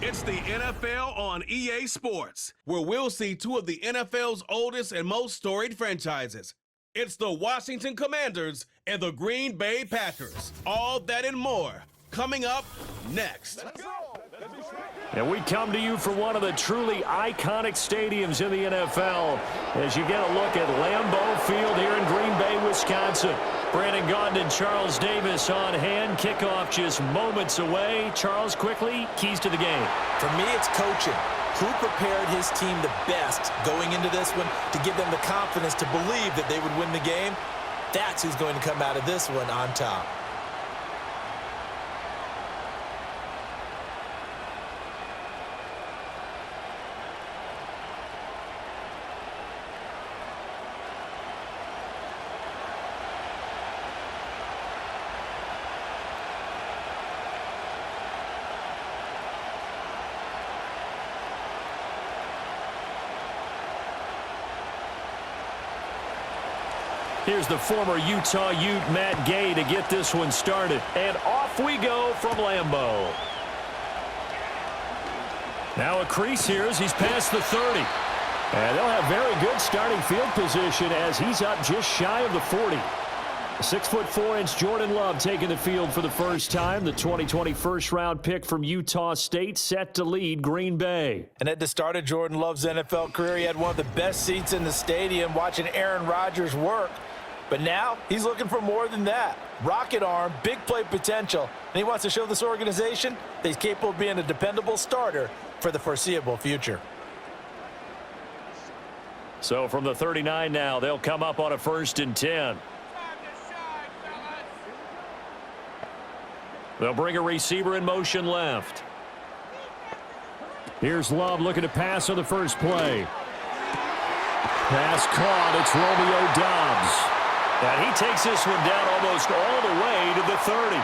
It's the NFL on EA Sports, where we'll see two of the NFL's oldest and most storied franchises. It's the Washington Commanders and the Green Bay Packers. All that and more coming up next. And we come to you from one of the truly iconic stadiums in the NFL as you get a look at Lambeau Field here in Green Bay, Wisconsin. Brandon Gaudin and Charles Davis on hand. Kickoff just moments away. Charles, quickly, keys to the game. For me, it's coaching. Who prepared his team the best going into this one to give them the confidence to believe that they would win the game? That's who's going to come out of this one on top. Here's the former Utah Ute, Matt Gay, to get this one started. And off we go from Lambeau. Now a crease here as he's past the 30. And they'll have very good starting field position as he's up just shy of the 40. 6'4" Jordan Love taking the field for the first time. The 2020 first-round pick from Utah State set to lead Green Bay. And at the start of Jordan Love's NFL career, he had one of the best seats in the stadium watching Aaron Rodgers work. But now he's looking for more than that. Rocket arm, big play potential, and he wants to show this organization that he's capable of being a dependable starter for the foreseeable future. So from the 39 now, they'll come up on a 1st and 10. They'll bring a receiver in motion left. Here's Love looking to pass on the first play. Pass caught. It's Romeo Doubs. And he takes this one down almost all the way to the 30.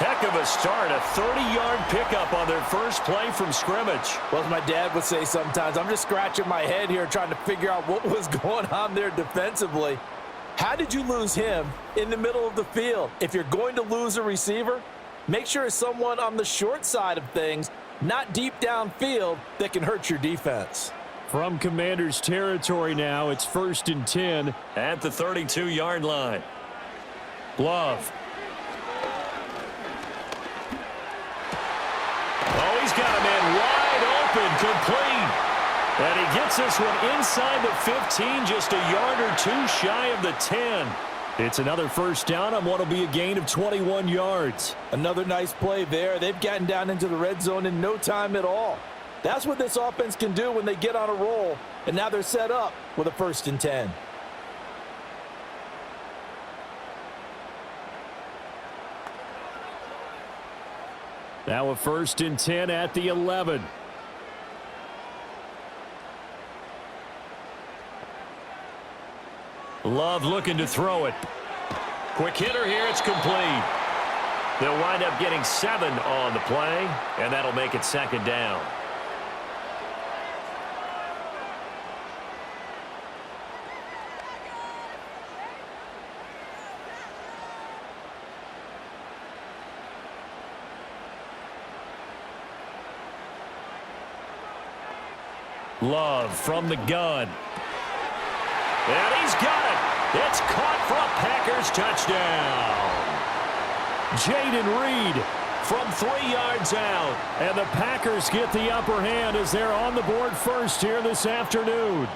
Heck of a start. A 30-yard pickup on their first play from scrimmage. Well, as my dad would say sometimes, I'm just scratching my head here trying to figure out what was going on there defensively. How did you lose him in the middle of the field? If you're going to lose a receiver, make sure it's someone on the short side of things, not deep downfield, that can hurt your defense. From Commanders territory now, it's 1st and 10 at the 32-yard line. Love. Oh, he's got a man wide open, complete. And he gets this one inside the 15, just a yard or two shy of the 10. It's another first down on what will be a gain of 21 yards. Another nice play there. They've gotten down into the red zone in no time at all. That's what this offense can do when they get on a roll, and now they're set up with a 1st and 10. Now a 1st and 10 at the 11. Love looking to throw it. Quick hitter here, it's complete. They'll wind up getting 7 on the play, and that'll make it 2nd down. Love from the gun. And he's got it. It's caught for a Packers touchdown. Jaden Reed from 3 yards out. And the Packers get the upper hand as they're on the board first here this afternoon.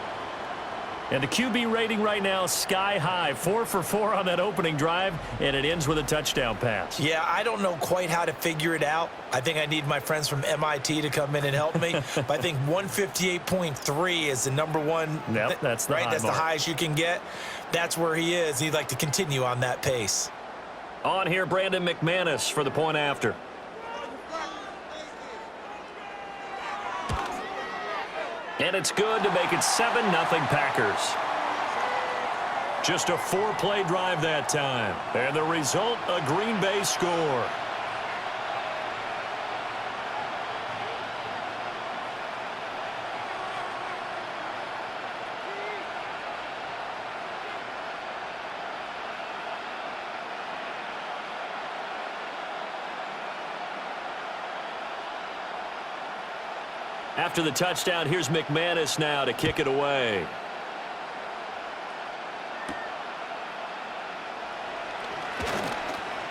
And the QB rating right now sky high. 4 for 4 on that opening drive, and it ends with a touchdown pass. Yeah, I don't know quite how to figure it out. I think I need my friends from MIT to come in and help me. But I think 158.3 is the number one. Yep, that's the right. high That's mark. the highest you can get. That's where he is. He'd like to continue on that pace. On here, Brandon McManus for the point after. And it's good to make it 7-0 Packers. Just a 4-play drive that time. And the result, a Green Bay score. After the touchdown, here's McManus now to kick it away.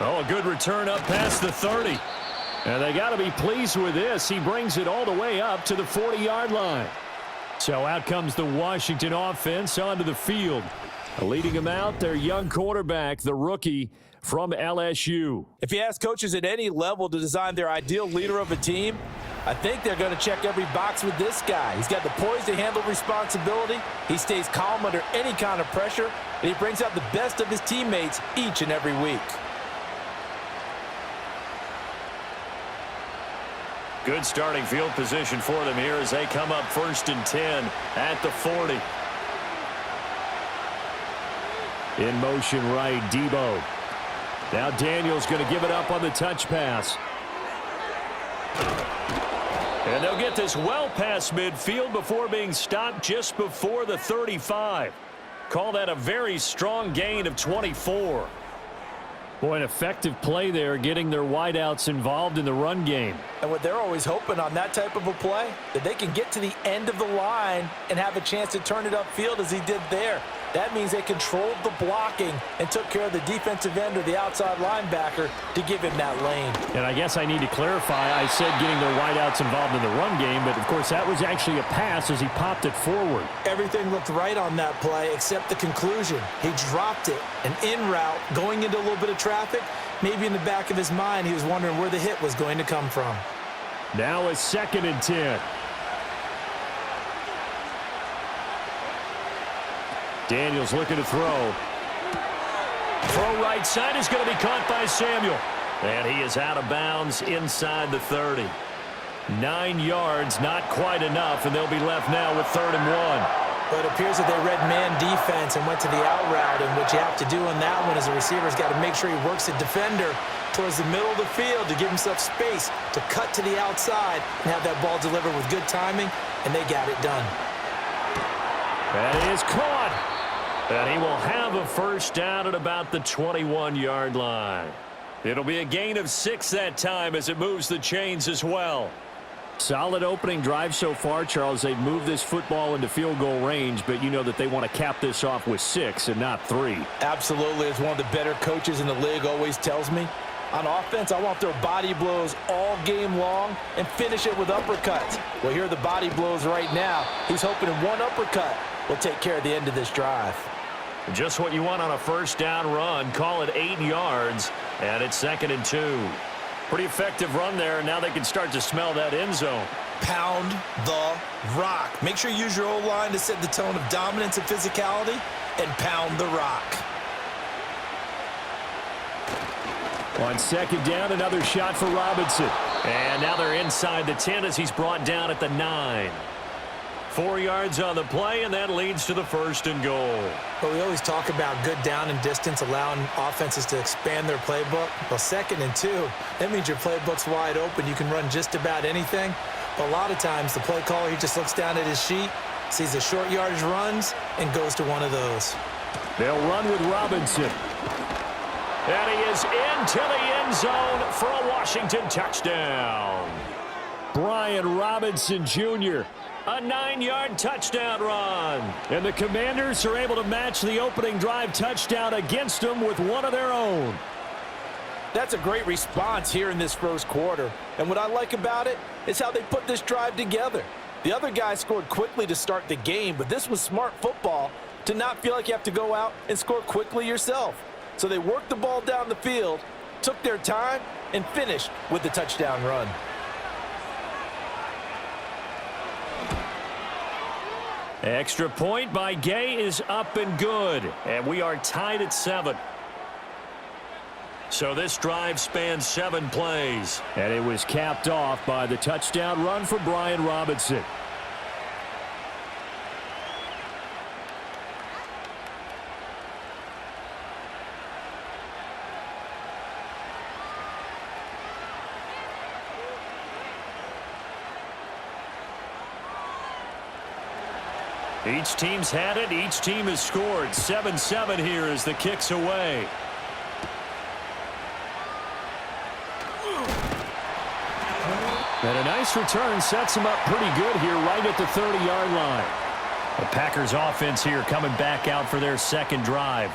Oh, a good return up past the 30. And they got to be pleased with this. He brings it all the way up to the 40-yard line. So out comes the Washington offense onto the field. Leading them out, their young quarterback, the rookie from LSU. If you ask coaches at any level to design their ideal leader of a team, I think they're going to check every box with this guy. He's got the poise to handle responsibility. He stays calm under any kind of pressure, and he brings out the best of his teammates each and every week. Good starting field position for them here as they come up 1st and 10 at the 40. In motion right, Debo. Now Daniel's going to give it up on the touch pass. And they'll get this well past midfield before being stopped just before the 35. Call that a very strong gain of 24. Boy, an effective play there, getting their wideouts involved in the run game. And what they're always hoping on that type of a play, that they can get to the end of the line and have a chance to turn it upfield as he did there. That means they controlled the blocking and took care of the defensive end or the outside linebacker to give him that lane. And I guess I need to clarify, I said getting their wideouts involved in the run game, but of course that was actually a pass as he popped it forward. Everything looked right on that play except the conclusion. He dropped it, an in route, going into a little bit of traffic. Maybe in the back of his mind he was wondering where the hit was going to come from. Now a 2nd and 10. Daniels looking to throw. Throw right side is going to be caught by Samuel. And he is out of bounds inside the 30. 9 yards, not quite enough, and they'll be left now with 3rd and 1. But it appears that they read man defense and went to the out route, and what you have to do on that one is the receiver's got to make sure he works the defender towards the middle of the field to give himself space to cut to the outside and have that ball delivered with good timing, and they got it done. That is caught. And he will have a 1st down at about the 21-yard line. It'll be a gain of 6 that time as it moves the chains as well. Solid opening drive so far, Charles. They've moved this football into field goal range, but you know that they want to cap this off with 6 and not 3. Absolutely. As one of the better coaches in the league always tells me, on offense, I want their body blows all game long and finish it with uppercuts. Well, here are the body blows right now. He's hoping in one uppercut will take care of the end of this drive. Just what you want on a 1st down run. Call it 8 yards, and it's 2nd and 2. Pretty effective run there, and now they can start to smell that end zone. Pound the rock. Make sure you use your O-line to set the tone of dominance and physicality, and pound the rock. On 2nd down, another shot for Robinson. And now they're inside the 10 as he's brought down at the 9. 4 yards on the play, and that leads to the 1st and goal. But we always talk about good down and distance, allowing offenses to expand their playbook. Well, 2nd and 2, that means your playbook's wide open. You can run just about anything. But a lot of times, the play caller, he just looks down at his sheet, sees the short yardage runs, and goes to one of those. They'll run with Robinson. And he is into the end zone for a Washington touchdown. Brian Robinson Jr., a 9-yard touchdown run. And the Commanders are able to match the opening drive touchdown against them with one of their own. That's a great response here in this 1st quarter. And what I like about it is how they put this drive together. The other guys scored quickly to start the game, but this was smart football to not feel like you have to go out and score quickly yourself. So they worked the ball down the field, took their time, and finished with the touchdown run. Extra point by Gay is up and good. And we are tied at 7. So this drive spans 7 plays. And it was capped off by the touchdown run for Brian Robinson. Each team's had it. Each team has scored. 7-7 here as the kick's away. And a nice return sets him up pretty good here right at the 30-yard line. The Packers offense here coming back out for their second drive.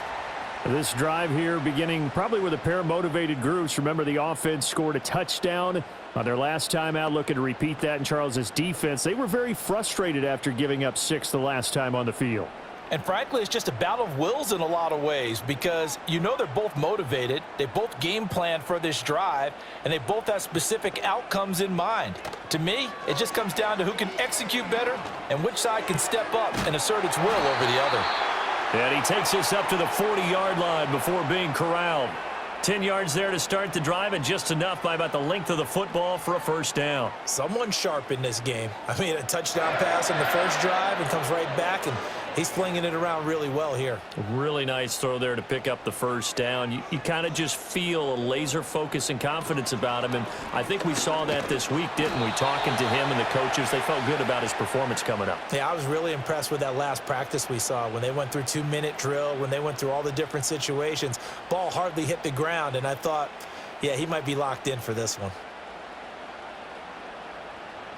This drive here beginning probably with a pair of motivated groups. Remember, the offense scored a touchdown on their last time out, looking to repeat that in Charles's defense. They were very frustrated after giving up 6 the last time on the field. And frankly, it's just a battle of wills in a lot of ways because you know they're both motivated. They both game plan for this drive, and they both have specific outcomes in mind. To me, it just comes down to who can execute better and which side can step up and assert its will over the other. And he takes us up to the 40-yard line before being corralled. 10 yards there to start the drive, and just enough by about the length of the football for a first down. Someone sharp in this game. I mean, a touchdown pass on the first drive and comes right back, and he's flinging it around really well here. Really nice throw there to pick up the first down. You kind of just feel a laser focus and confidence about him, and I think we saw that this week, didn't we? Talking to him and the coaches, they felt good about his performance coming up. Yeah, I was really impressed with that last practice we saw when they went through 2-minute drill, when they went through all the different situations. Ball hardly hit the ground, and I thought, yeah, he might be locked in for this one.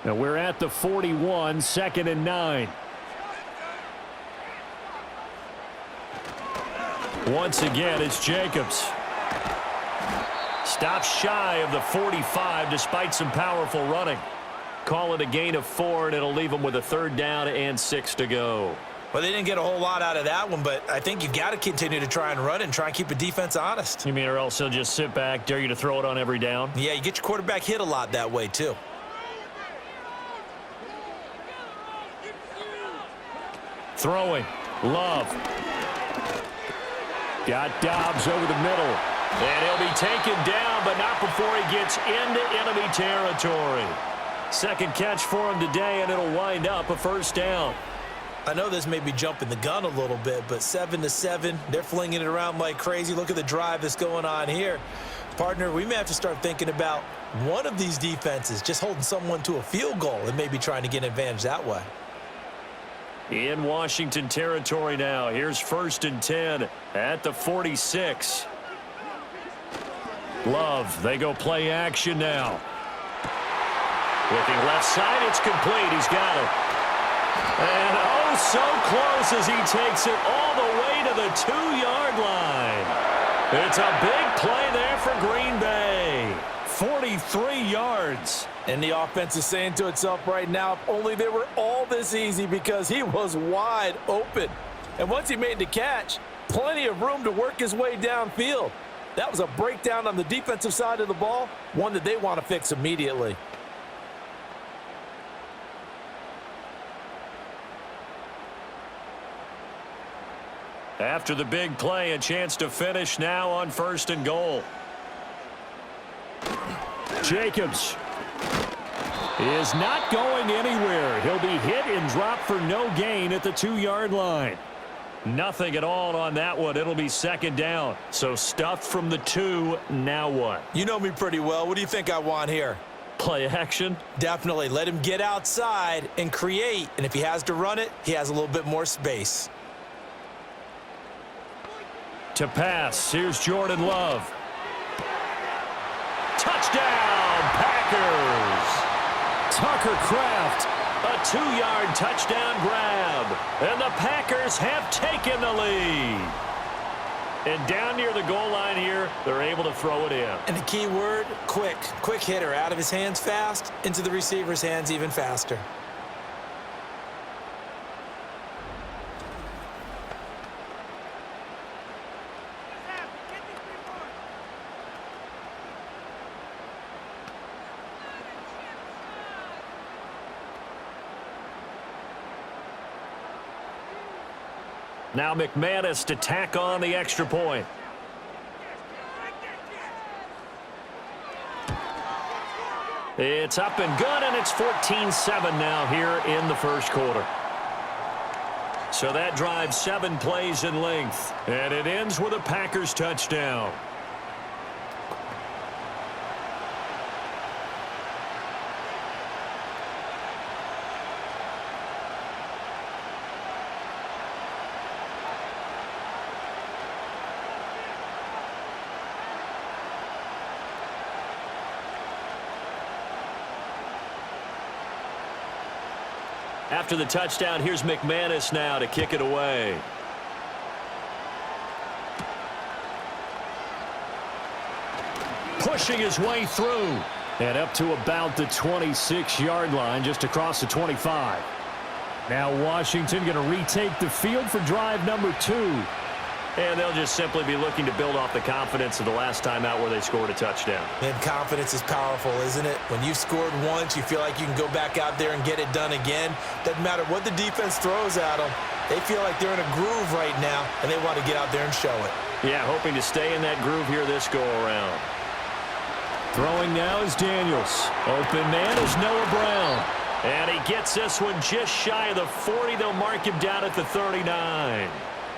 Now we're at the 41, 2nd and 9. Once again, it's Jacobs. Stops shy of the 45 despite some powerful running. Call it a gain of 4, and it'll leave him with a 3rd down and 6 to go. Well, they didn't get a whole lot out of that one, but I think you've got to continue to try and run and try and keep the defense honest. You mean or else he'll just sit back, dare you to throw it on every down? Yeah, you get your quarterback hit a lot that way, too. Throwing. Love. Got Dobbs over the middle. And he'll be taken down, but not before he gets into enemy territory. Second catch for him today, and it'll wind up a first down. I know this may be jumping the gun a little bit, but 7-7, they're flinging it around like crazy. Look at the drive that's going on here. Partner, we may have to start thinking about one of these defenses just holding someone to a field goal and maybe trying to get an advantage that way. In Washington territory now. Here's 1st and 10 at the 46. Love, they go play action now. Looking left side, it's complete. He's got it. And oh, so close as he takes it all the way to the 2-yard line. It's a big play there for Green Bay. 43 yards. And the offense is saying to itself right now, if only they were all this easy, because he was wide open. And once he made the catch, plenty of room to work his way downfield. That was a breakdown on the defensive side of the ball, one that they want to fix immediately. After the big play, a chance to finish now on 1st and goal. Jacobs is not going anywhere. He'll be hit and dropped for no gain at the 2-yard line. Nothing at all on that one. It'll be 2nd down. So stuffed from the 2. Now what? You know me pretty well. What do you think I want here? Play action? Definitely. Let him get outside and create. And if he has to run it, he has a little bit more space. To pass, here's Jordan Love. Touchdown, Packers! Tucker Kraft, a 2-yard touchdown grab. And the Packers have taken the lead. And down near the goal line here, they're able to throw it in. And the key word, quick. Quick hitter, out of his hands fast, into the receiver's hands even faster. Now McManus to tack on the extra point. It's up and good, and it's 14-7 now here in the first quarter. So that drives 7 plays in length, and it ends with a Packers touchdown. After the touchdown, here's McManus now to kick it away. Pushing his way through. And up to about the 26-yard line, just across the 25. Now Washington going to retake the field for drive number 2. And they'll just simply be looking to build off the confidence of the last time out where they scored a touchdown. And confidence is powerful, isn't it? When you've scored once, you feel like you can go back out there and get it done again. Doesn't matter what the defense throws at them. They feel like they're in a groove right now, and they want to get out there and show it. Yeah, hoping to stay in that groove here this go-around. Throwing now is Daniels. Open man is Noah Brown. And he gets this one just shy of the 40. They'll mark him down at the 39.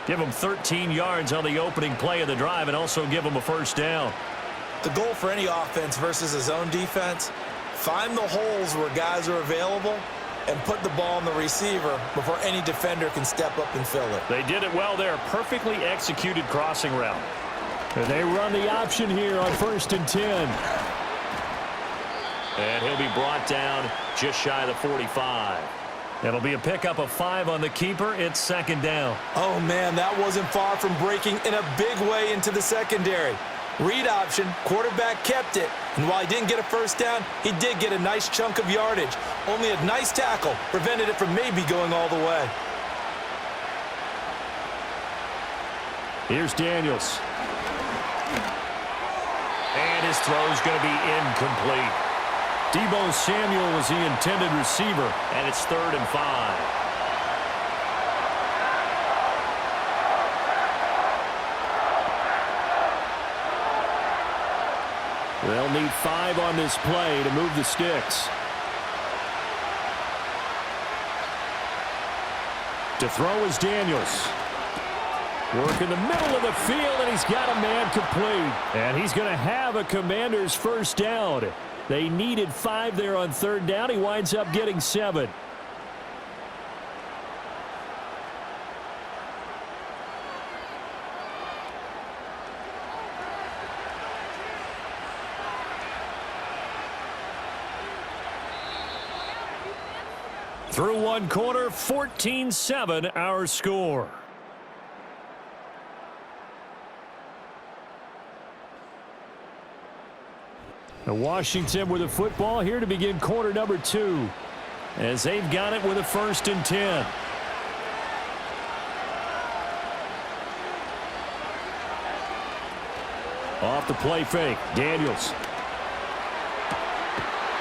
Give him 13 yards on the opening play of the drive and also give him a first down. The goal for any offense versus a zone defense, find the holes where guys are available and put the ball on the receiver before any defender can step up and fill it. They did it well there. Perfectly executed crossing route. And they run the option here on 1st and 10. And he'll be brought down just shy of the 45. It'll be a pickup of 5 on the keeper. It's 2nd down. Oh, man, that wasn't far from breaking in a big way into the secondary. Read option, quarterback kept it. And while he didn't get a first down, he did get a nice chunk of yardage. Only a nice tackle prevented it from maybe going all the way. Here's Daniels. And his throw's going to be incomplete. Deebo Samuel was the intended receiver. And it's 3rd and 5. They'll need 5 on this play to move the sticks. To throw is Daniels. Work in the middle of the field, and he's got a man complete. And he's going to have a Commander's first down. They needed 5 there on 3rd down. He winds up getting 7. Through one quarter, 14-7 our score. Washington with the football here to begin quarter number 2. As they've got it with a 1st and 10. Off the play fake, Daniels.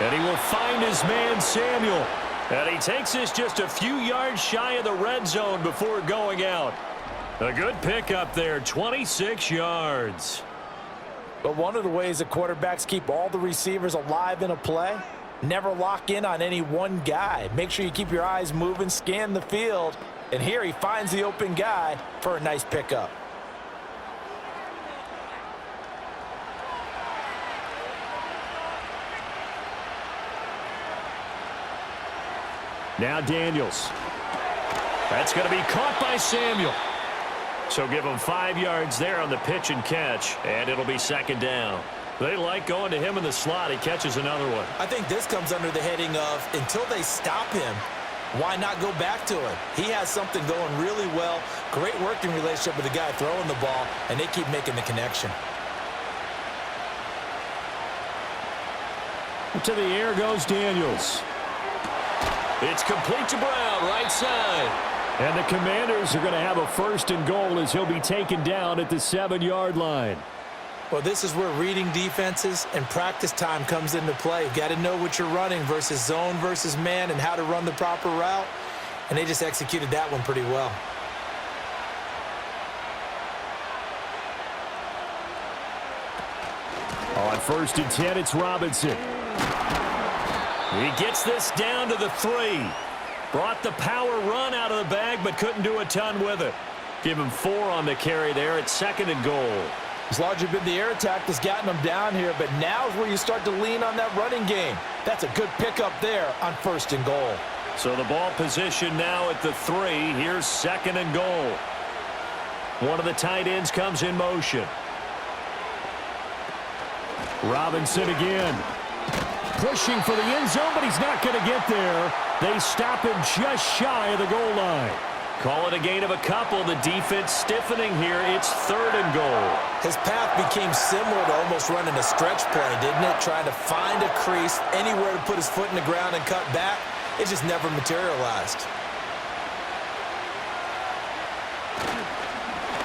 And he will find his man, Samuel. And he takes this just a few yards shy of the red zone before going out. A good pickup there, 26 yards. But one of the ways that quarterbacks keep all the receivers alive in a play, never lock in on any one guy. Make sure you keep your eyes moving, scan the field. And here he finds the open guy for a nice pickup. Now Daniels. That's going to be caught by Samuel. So give him 5 yards there on the pitch and catch, and it'll be 2nd down. They like going to him in the slot. He catches another one. I think this comes under the heading of until they stop him, why not go back to him? He has something going really well. Great working relationship with the guy throwing the ball, and they keep making the connection. To the air goes Daniels. It's complete to Brown, right side. And the Commanders are going to have a 1st and goal as he'll be taken down at the 7-yard line. Well, this is where reading defenses and practice time comes into play. You've got to know what you're running versus zone versus man and how to run the proper route. And they just executed that one pretty well. On 1st and 10, it's Robinson. He gets this down to the 3. Brought the power run out of the bag, but couldn't do a ton with it. Give him 4 on the carry there at 2nd and goal. As largely been the air attack that's gotten them down here, but now is where you start to lean on that running game. That's a good pickup there on 1st and goal. So the ball position now at the 3. Here's 2nd and goal. One of the tight ends comes in motion. Robinson again. pushing for the end zone, but he's not going to get there. They stop him just shy of the goal line. Call it a gain of a couple. The defense stiffening here. It's 3rd and goal. His path became similar to almost running a stretch play, didn't it? Trying to find a crease, anywhere to put his foot in the ground and cut back. It just never materialized.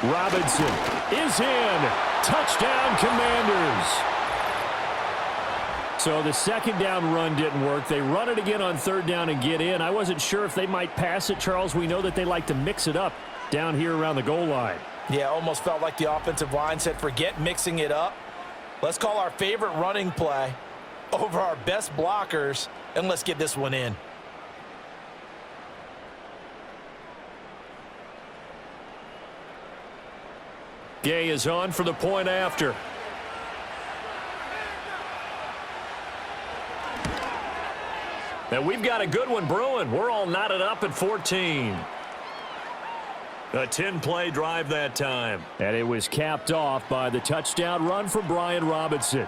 Robinson is in. Touchdown, Commanders. So the second down run didn't work. They run it again on 3rd down and get in. I wasn't sure if they might pass it, Charles. We know that they like to mix it up down here around the goal line. Yeah, almost felt like the offensive line said, forget mixing it up. Let's call our favorite running play over our best blockers, and let's get this one in. Gay is on for the point after. And we've got a good one brewing. We're all knotted up at 14. A 10-play drive that time. And it was capped off by the touchdown run for Brian Robinson.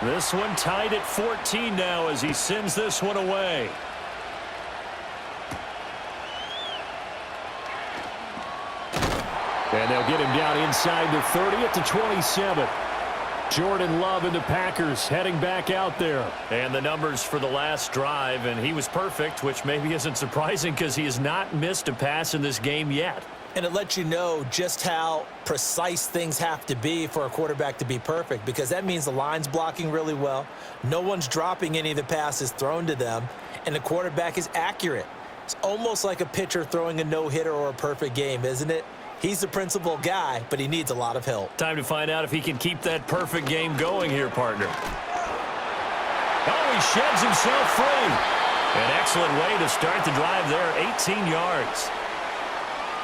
This one tied at 14 now as he sends this one away. And they'll get him down inside the 30 at the 27. Jordan Love and the Packers heading back out there. And the numbers for the last drive, and he was perfect, which maybe isn't surprising because he has not missed a pass in this game yet. And it lets you know just how precise things have to be for a quarterback to be perfect, because that means the line's blocking really well, no one's dropping any of the passes thrown to them, and the quarterback is accurate. It's almost like a pitcher throwing a no-hitter or a perfect game, isn't it? He's the principal guy, but he needs a lot of help. Time to find out if he can keep that perfect game going here, partner. Oh, he sheds himself free. An excellent way to start the drive there, 18 yards.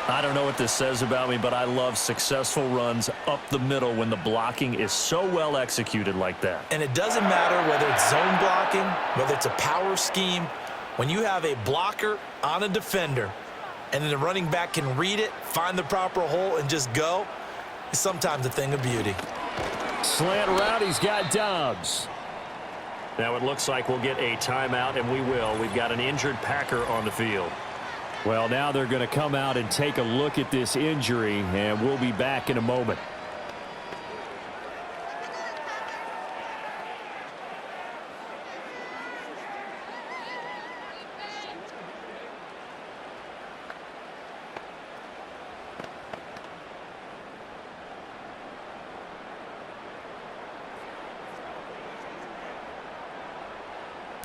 I don't know what this says about me, but I love successful runs up the middle when the blocking is so well executed like that. And it doesn't matter whether it's zone blocking, whether it's a power scheme. When you have a blocker on a defender and then the running back can read it, find the proper hole, and just go, it's sometimes a thing of beauty. Slant route, he's got Dobbs. Now it looks like we'll get a timeout, and we will. We've got an injured Packer on the field. Well, now they're going to come out and take a look at this injury, and we'll be back in a moment.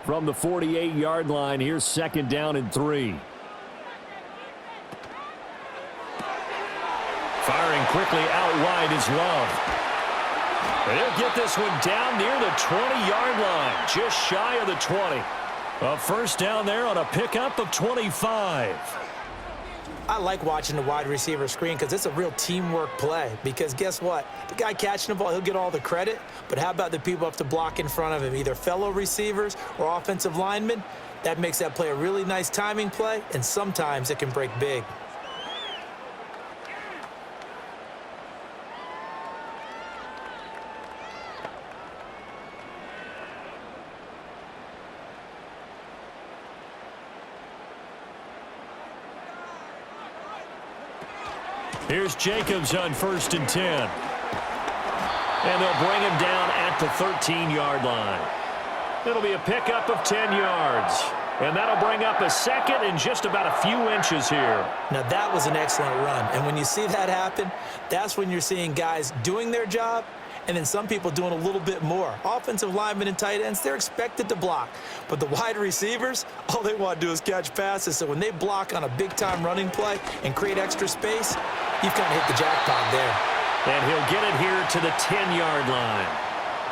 From the 48-yard line, here's 2nd down and 3. Firing quickly out wide is Love. They'll get this one down near the 20-yard line, just shy of the 20. A first down there on a pickup of 25. I like watching the wide receiver screen because it's a real teamwork play. Because guess what? The guy catching the ball, he'll get all the credit. But how about the people who have to block in front of him, either fellow receivers or offensive linemen? That makes that play a really nice timing play, and sometimes it can break big. Here's Jacobs on 1st and 10. And they'll bring him down at the 13-yard line. It'll be a pickup of 10 yards. And that'll bring up a second and just about a few inches here. Now, that was an excellent run. And when you see that happen, that's when you're seeing guys doing their job and then some people doing a little bit more. Offensive linemen and tight ends, they're expected to block. But the wide receivers, all they want to do is catch passes. So when they block on a big-time running play and create extra space, you've kind of hit the jackpot there. And he'll get it here to the 10-yard line.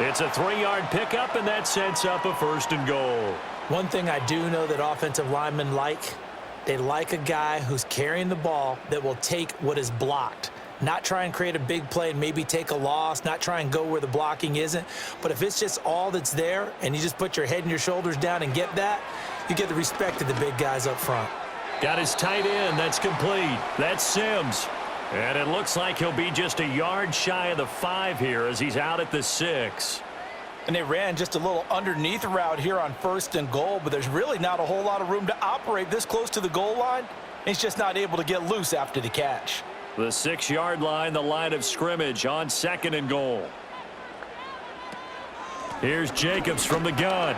It's a 3-yard pickup, and that sets up a 1st and goal. One thing I do know that offensive linemen like, they like a guy who's carrying the ball that will take what is blocked. not try and create a big play and maybe take a loss, not try and go where the blocking isn't. But if it's just all that's there and you just put your head and your shoulders down and get that, you get the respect of the big guys up front. Got his tight end. That's complete. That's Sims. And it looks like he'll be just a yard shy of the 5 here as he's out at the 6. And they ran just a little underneath route here on 1st and goal, but there's really not a whole lot of room to operate this close to the goal line. He's just not able to get loose after the catch. The 6-yard line, the line of scrimmage on 2nd and goal. Here's Jacobs from the gun.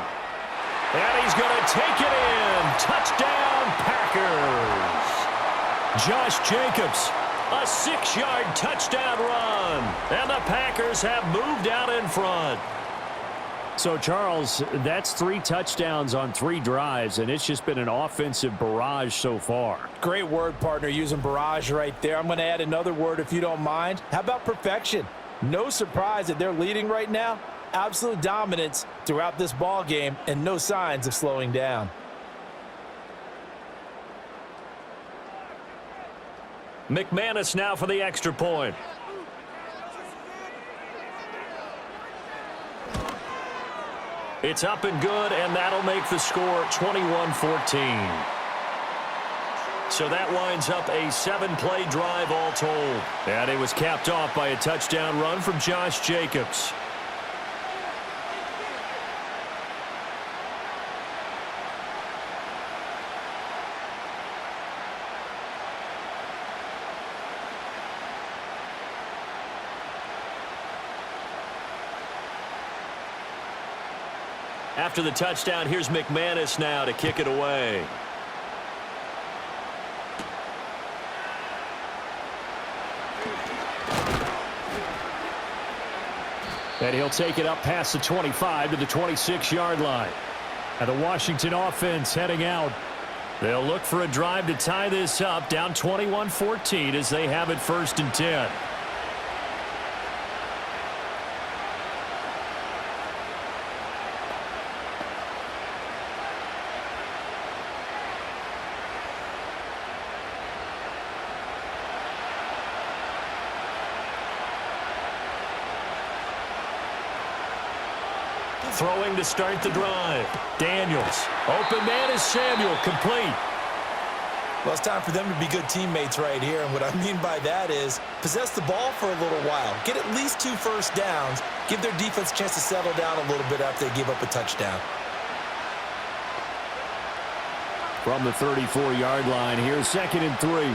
And he's going to take it in. Touchdown, Packers. Josh Jacobs, a 6-yard touchdown run. And the Packers have moved out in front. So, Charles, that's 3 touchdowns on 3 drives, and it's just been an offensive barrage so far. Great word, partner, using barrage right there. I'm going to add another word if you don't mind. How about perfection? No surprise that they're leading right now. Absolute dominance throughout this ball game and no signs of slowing down. McManus now for the extra point. It's up and good, and that'll make the score 21-14. So that winds up a 7-play drive all told. And it was capped off by a touchdown run from Josh Jacobs. After the touchdown, here's McManus now to kick it away. And he'll take it up past the 25 to the 26-yard line. And the Washington offense heading out. They'll look for a drive to tie this up, down 21-14 as they have it 1st and 10. Throwing to start the drive. Daniels. Open man is Samuel. Complete. Well, it's time for them to be good teammates right here. And what I mean by that is possess the ball for a little while. Get at least 2 first downs. Give their defense a chance to settle down a little bit after they give up a touchdown. From the 34-yard line, here's 2nd and 3.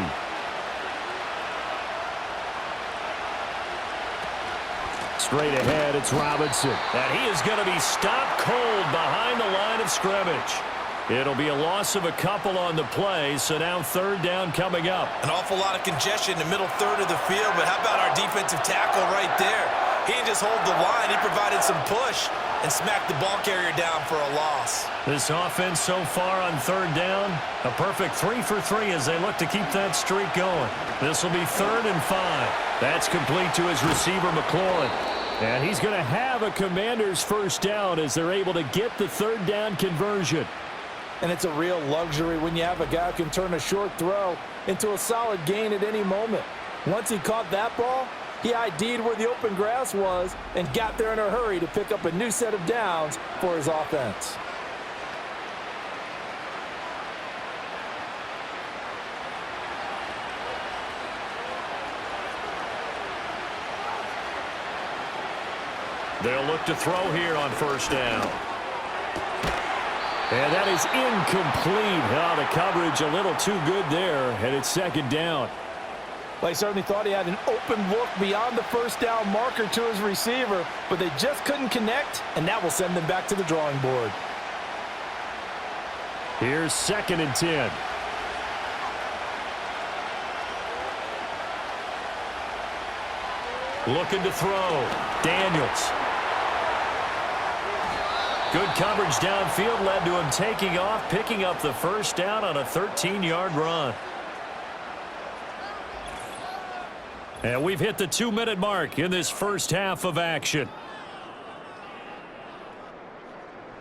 Straight ahead, it's Robinson. And he is going to be stopped cold behind the line of scrimmage. It'll be a loss of a couple on the play, so now 3rd down coming up. An awful lot of congestion in the middle third of the field, but how about our defensive tackle right there? He didn't just hold the line. He provided some push and smacked the ball carrier down for a loss. This offense so far on 3rd down, a perfect 3 for 3 as they look to keep that streak going. This will be 3rd and 5. That's complete to his receiver, McLaurin. And he's going to have a Commanders first down as they're able to get the 3rd down conversion. And it's a real luxury when you have a guy who can turn a short throw into a solid gain at any moment. Once he caught that ball, he ID'd where the open grass was and got there in a hurry to pick up a new set of downs for his offense. They'll look to throw here on 1st down. And that is incomplete. Oh, the coverage a little too good there, and it's 2nd down. Well, he certainly thought he had an open look beyond the 1st down marker to his receiver, but they just couldn't connect, and that will send them back to the drawing board. Here's 2nd and 10. Looking to throw. Daniels. Good coverage downfield led to him taking off, picking up the 1st down on a 13-yard run. And we've hit the 2-minute mark in this first half of action.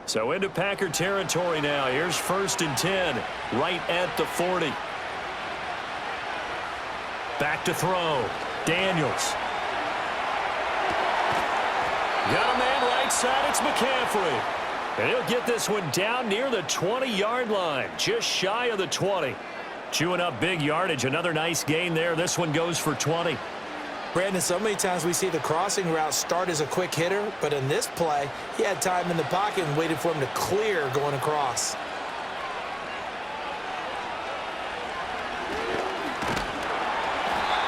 So into Packer territory now. Here's 1st and 10, right at the 40. Back to throw. Daniels. Got a man right side. It's McCaffrey. And he'll get this one down near the 20-yard line, just shy of the 20. Chewing up big yardage. Another nice gain there. This one goes for 20. Brandon, so many times we see the crossing route start as a quick hitter, but in this play, he had time in the pocket and waited for him to clear going across.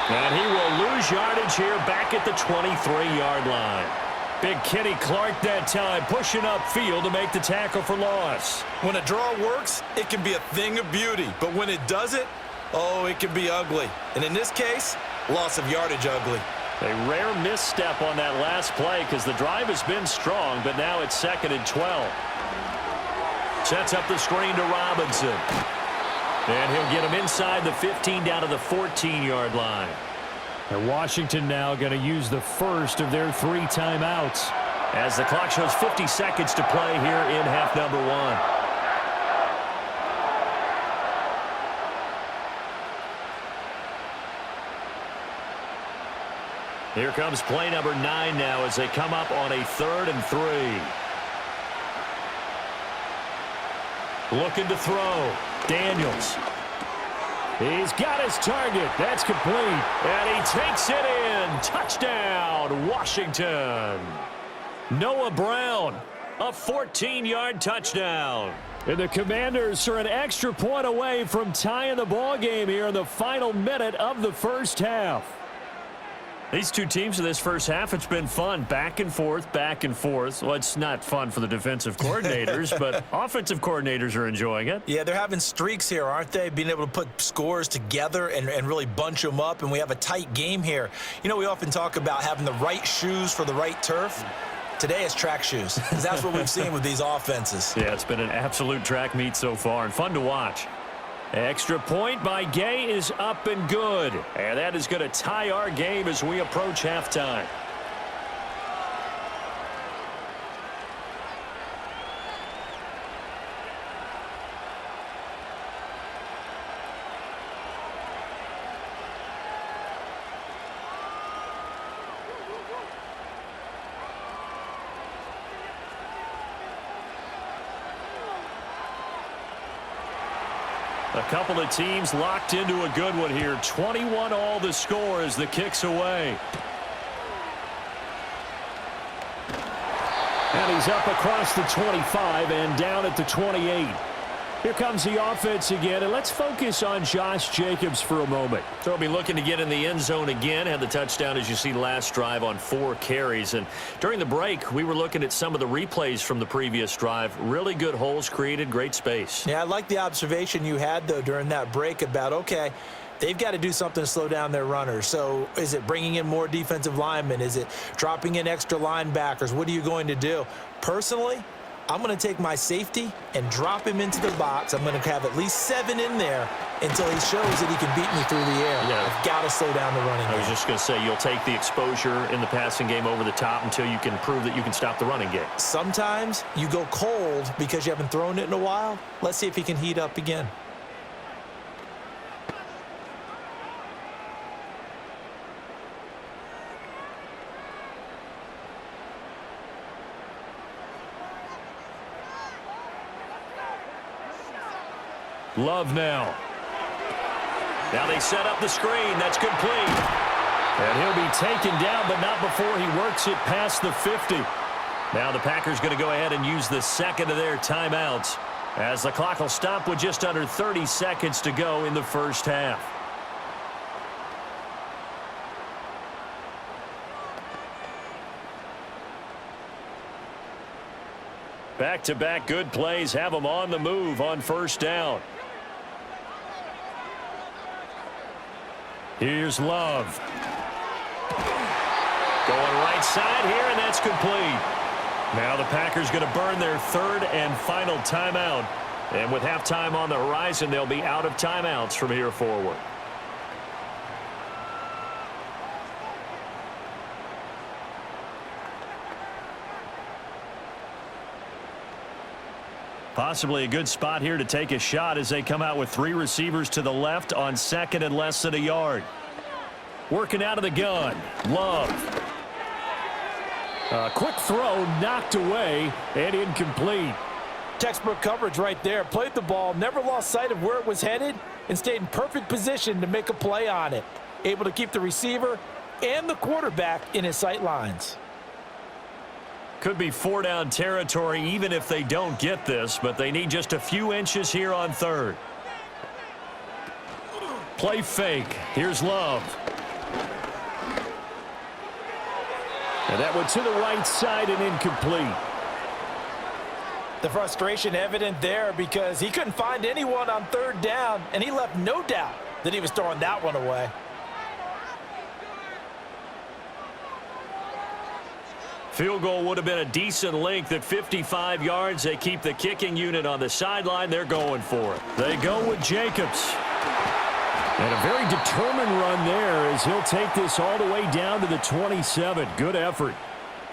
And he will lose yardage here back at the 23-yard line. Big Kenny Clark that time, pushing upfield to make the tackle for loss. When a draw works, it can be a thing of beauty, but when it doesn't, oh, it can be ugly. And in this case, loss of yardage ugly. A rare misstep on that last play because the drive has been strong, but now it's 2nd and 12. Sets up the screen to Robinson. And he'll get him inside the 15 down to the 14-yard line. And Washington now going to use the first of their 3 timeouts. As the clock shows 50 seconds to play here in half number 1. Here comes play number 9 now as they come up on a 3rd and 3. Looking to throw. Daniels. He's got his target. That's complete. And he takes it in. Touchdown, Washington. Noah Brown, a 14-yard touchdown. And the Commanders are an extra point away from tying the ball game here in the final minute of the first half. These two teams in this first half, it's been fun. Back and forth, back and forth. Well, it's not fun for the defensive coordinators, but offensive coordinators are enjoying it. Yeah, they're having streaks here, aren't they? Being able to put scores together and really bunch them up, and we have a tight game here. You know, we often talk about having the right shoes for the right turf. Today it's track shoes, because that's what we've seen with these offenses. Yeah, it's been an absolute track meet so far, and fun to watch. Extra point by Gay is up and good. And that is going to tie our game as we approach halftime. A couple of teams locked into a good one here. 21 all the score as the kick's away. And he's up across the 25 and down at the 28. Here comes the offense again, and let's focus on Josh Jacobs for a moment. So he'll be looking to get in the end zone again. Had the touchdown, as you see, last drive on 4 carries. And during the break, we were looking at some of the replays from the previous drive. Really good holes created, great space. Yeah, I like the observation you had, though, during that break about, okay, they've got to do something to slow down their runners. So is it bringing in more defensive linemen? Is it dropping in extra linebackers? What are you going to do? Personally, I'm going to take my safety and drop him into the box. I'm going to have at least 7 in there until he shows that he can beat me through the air. Yeah. I've got to slow down the running game. I was just going to say, you'll take the exposure in the passing game over the top until you can prove that you can stop the running game. Sometimes you go cold because you haven't thrown it in a while. Let's see if he can heat up again. Love now. Now they set up the screen. That's complete. And he'll be taken down, but not before he works it past the 50. Now the Packers going to go ahead and use the second of their timeouts as the clock will stop with just under 30 seconds to go in the first half. Back-to-back good plays have them on the move on first down. Here's Love. Going right side here, and that's complete. Now the Packers going to burn their 3rd and final timeout. And with halftime on the horizon, they'll be out of timeouts from here forward. Possibly a good spot here to take a shot as they come out with 3 receivers to the left on 2nd and less than a yard. Working out of the gun. Love. A quick throw knocked away and incomplete. Textbook coverage right there. Played the ball, never lost sight of where it was headed, and stayed in perfect position to make a play on it. Able to keep the receiver and the quarterback in his sight lines. Could be 4-down territory even if they don't get this, but they need just a few inches here on third. Play fake. Here's Love. And that one to the right side and incomplete. The frustration evident there because he couldn't find anyone on third down, and he left no doubt that he was throwing that one away. Field goal would have been a decent length at 55 yards. They keep the kicking unit on the sideline. They're going for it. They go with Jacobs. And a very determined run there as he'll take this all the way down to the 27. Good effort.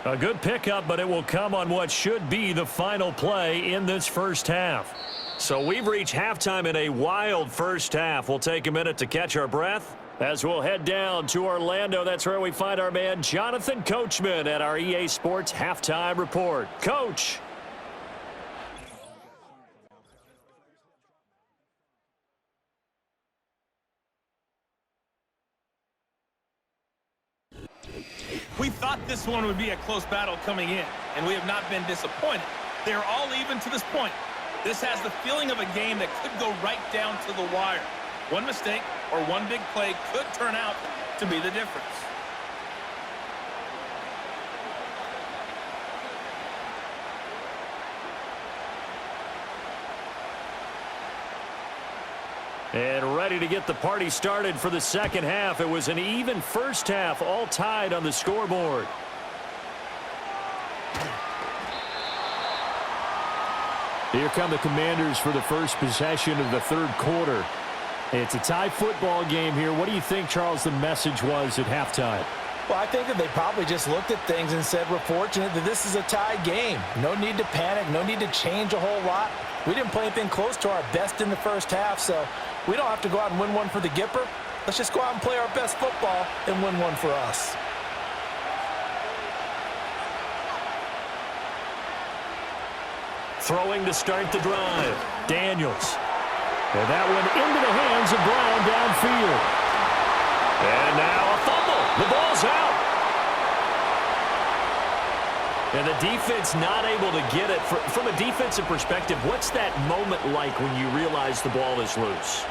A good pickup, but it will come on what should be the final play in this first half. So we've reached halftime in a wild first half. We'll take a minute to catch our breath as we'll head down to Orlando. That's where we find our man Jonathan Coachman at our EA Sports Halftime Report. Coach. We thought this one would be a close battle coming in, and we have not been disappointed. They're all even to this point. This has the feeling of a game that could go right down to the wire. One mistake or one big play could turn out to be the difference. And ready to get the party started for the second half. It was an even first half, all tied on the scoreboard. Here come the Commanders for the first possession of the third quarter. It's a tie football game here. What do you think, Charles, the message was at halftime? Well, I think that they probably just looked at things and said, we're fortunate that this is a tie game. No need to panic, no need to change a whole lot. We didn't play anything close to our best in the first half, so we don't have to go out and win one for the Gipper. Let's just go out and play our best football and win one for us. Throwing to start the drive. Daniels. And that one into the hands of Brown downfield. And now a fumble. The ball's out. And the defense not able to get it. From a defensive perspective, what's that moment like when you realize the ball is loose?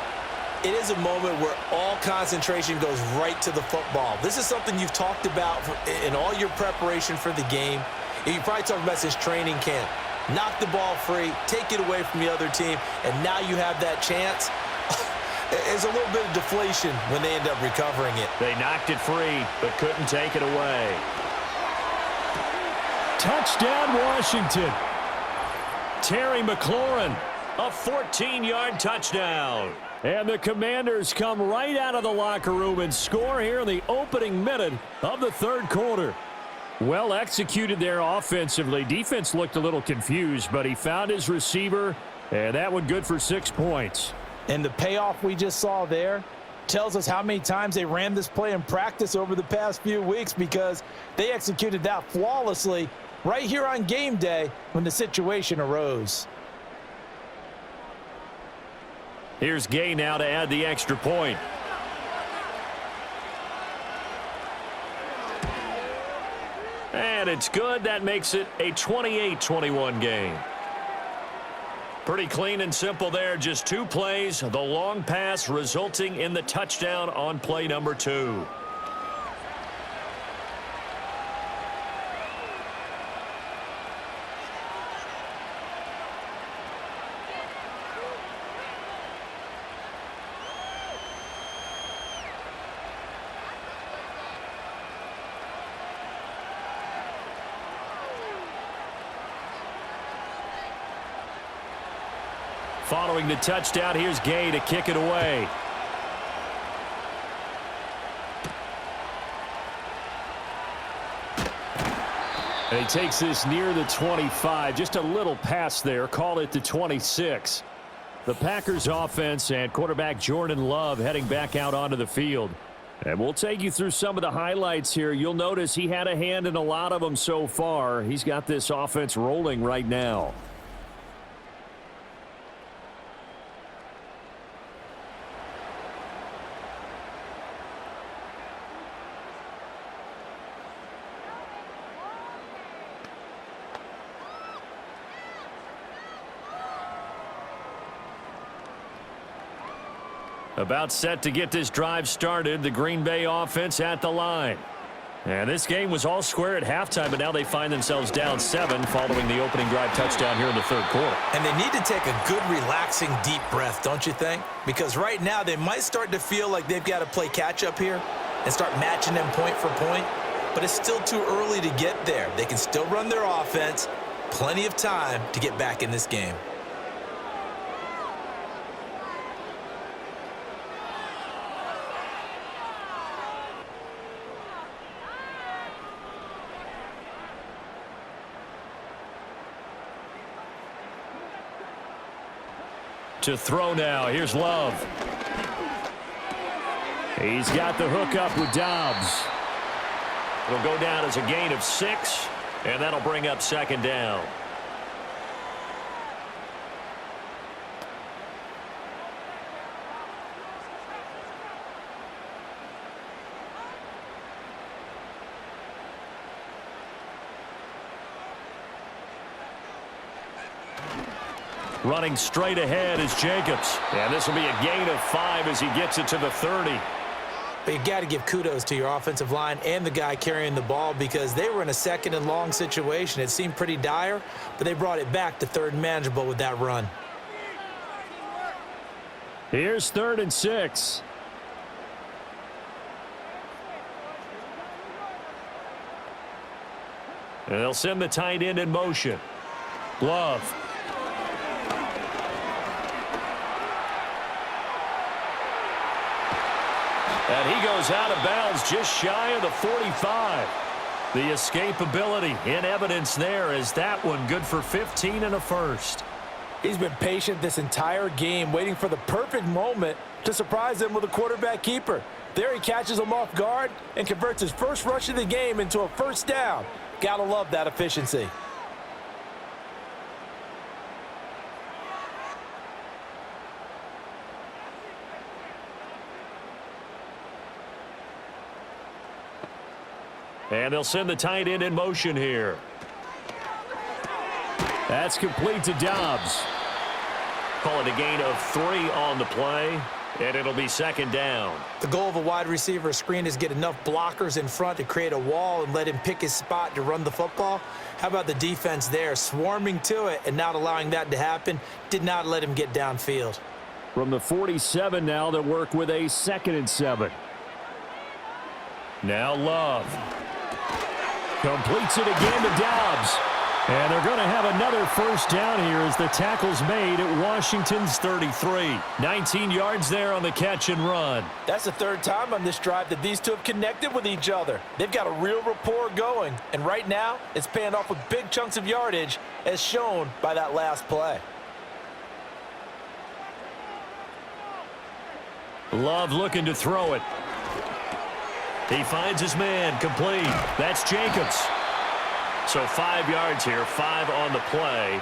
It is a moment where all concentration goes right to the football. This is something you've talked about in all your preparation for the game. You probably talked about since training camp. Knock the ball free, take it away from the other team, and now you have that chance. There's a little bit of deflation when they end up recovering it. They knocked it free, but couldn't take it away. Touchdown, Washington. Terry McLaurin, a 14-yard touchdown. And the Commanders come right out of the locker room and score here in the opening minute of the third quarter. Well executed there offensively. Defense looked a little confused, but he found his receiver, and that one good for 6 points. And the payoff we just saw there tells us how many times they ran this play in practice over the past few weeks, because they executed that flawlessly right here on game day when the situation arose. Here's Gay now to add the extra point. And it's good. That makes it a 28-21 game. Pretty clean and simple there. Just 2 plays. The long pass resulting in the touchdown on play number 2. Following the touchdown, here's Gay to kick it away. And he takes this near the 25. Just a little pass there. Call it the 26. The Packers offense and quarterback Jordan Love heading back out onto the field. And we'll take you through some of the highlights here. You'll notice he had a hand in a lot of them so far. He's got this offense rolling right now. About set to get this drive started. The Green Bay offense at the line. And this game was all square at halftime, but now they find themselves down 7 following the opening drive touchdown here in the third quarter. And they need to take a good, relaxing, deep breath, don't you think? Because right now they might start to feel like they've got to play catch-up here and start matching them point for point. But it's still too early to get there. They can still run their offense. Plenty of time to get back in this game. To throw now. Here's Love. He's got the hook up with Dobbs. It'll go down as a gain of 6, and that'll bring up second down. Running straight ahead is Jacobs. And this will be a gain of 5 as he gets it to the 30. But you got to give kudos to your offensive line and the guy carrying the ball because they were in a second and long situation. It seemed pretty dire, but they brought it back to third and manageable with that run. Here's 3rd and 6. And they'll send the tight end in motion. Love. And he goes out of bounds just shy of the 45. The escapability in evidence there as that one good for 15 and a first. He's been patient this entire game, waiting for the perfect moment to surprise them with a quarterback keeper. There he catches him off guard and converts his first rush of the game into a first down. Gotta love that efficiency. And they'll send the tight end in motion here. That's complete to Dobbs. Call it a gain of 3 on the play, and it'll be second down. The goal of a wide receiver screen is get enough blockers in front to create a wall and let him pick his spot to run the football. How about the defense there, swarming to it and not allowing that to happen? Did not let him get downfield. From the 47 now, they'll work with a 2nd and 7. Now Love. Completes it again to Dobbs. And they're going to have another first down here as the tackle's made at Washington's 33. 19 yards there on the catch and run. That's the 3rd time on this drive that these two have connected with each other. They've got a real rapport going. And right now, it's paying off with big chunks of yardage as shown by that last play. Love looking to throw it. He finds his man, complete. That's Jacobs. So 5 yards here, 5 on the play,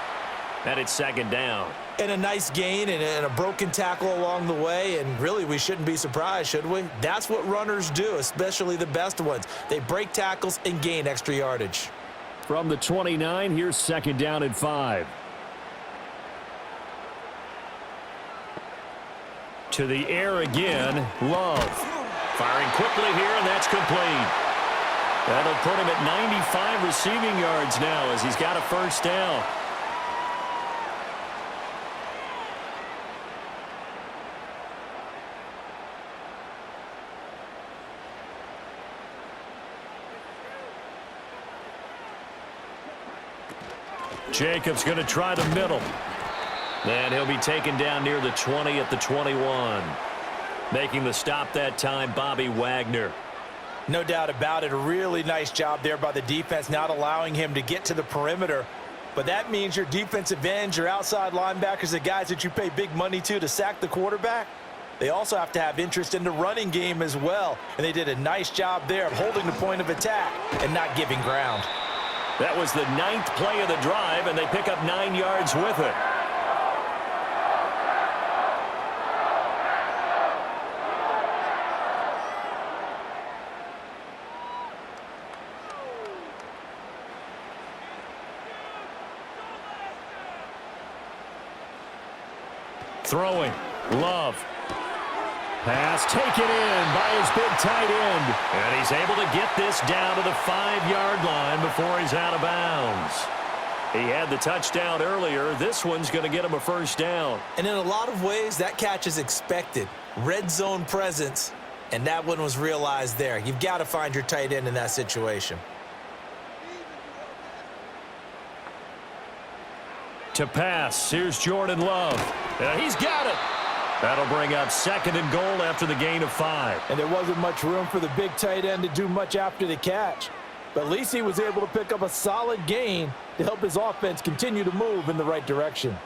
and it's second down. And a nice gain and a broken tackle along the way, and really we shouldn't be surprised, should we? That's what runners do, especially the best ones. They break tackles and gain extra yardage. From the 29, here's second down and 5. To the air again, Love. Firing quickly here, and that's complete. That'll put him at 95 receiving yards now as he's got a first down. Jacobs going to try the middle. And he'll be taken down near the 20 at the 21. Making the stop that time, Bobby Wagner. No doubt about it. A really nice job there by the defense, not allowing him to get to the perimeter. But that means your defensive ends, your outside linebackers, the guys that you pay big money to sack the quarterback, they also have to have interest in the running game as well. And they did a nice job there of holding the point of attack and not giving ground. That was the 9th play of the drive, and they pick up 9 yards with it. Throwing. Love. Pass taken in by his big tight end. And he's able to get this down to the 5-yard line before he's out of bounds. He had the touchdown earlier. This one's going to get him a first down. And in a lot of ways, that catch is expected. Red zone presence, and that one was realized there. You've got to find your tight end in that situation. To pass, here's Jordan Love. And he's got it. That'll bring up 2nd and goal after the gain of 5. And there wasn't much room for the big tight end to do much after the catch. But at least he was able to pick up a solid gain to help his offense continue to move in the right direction.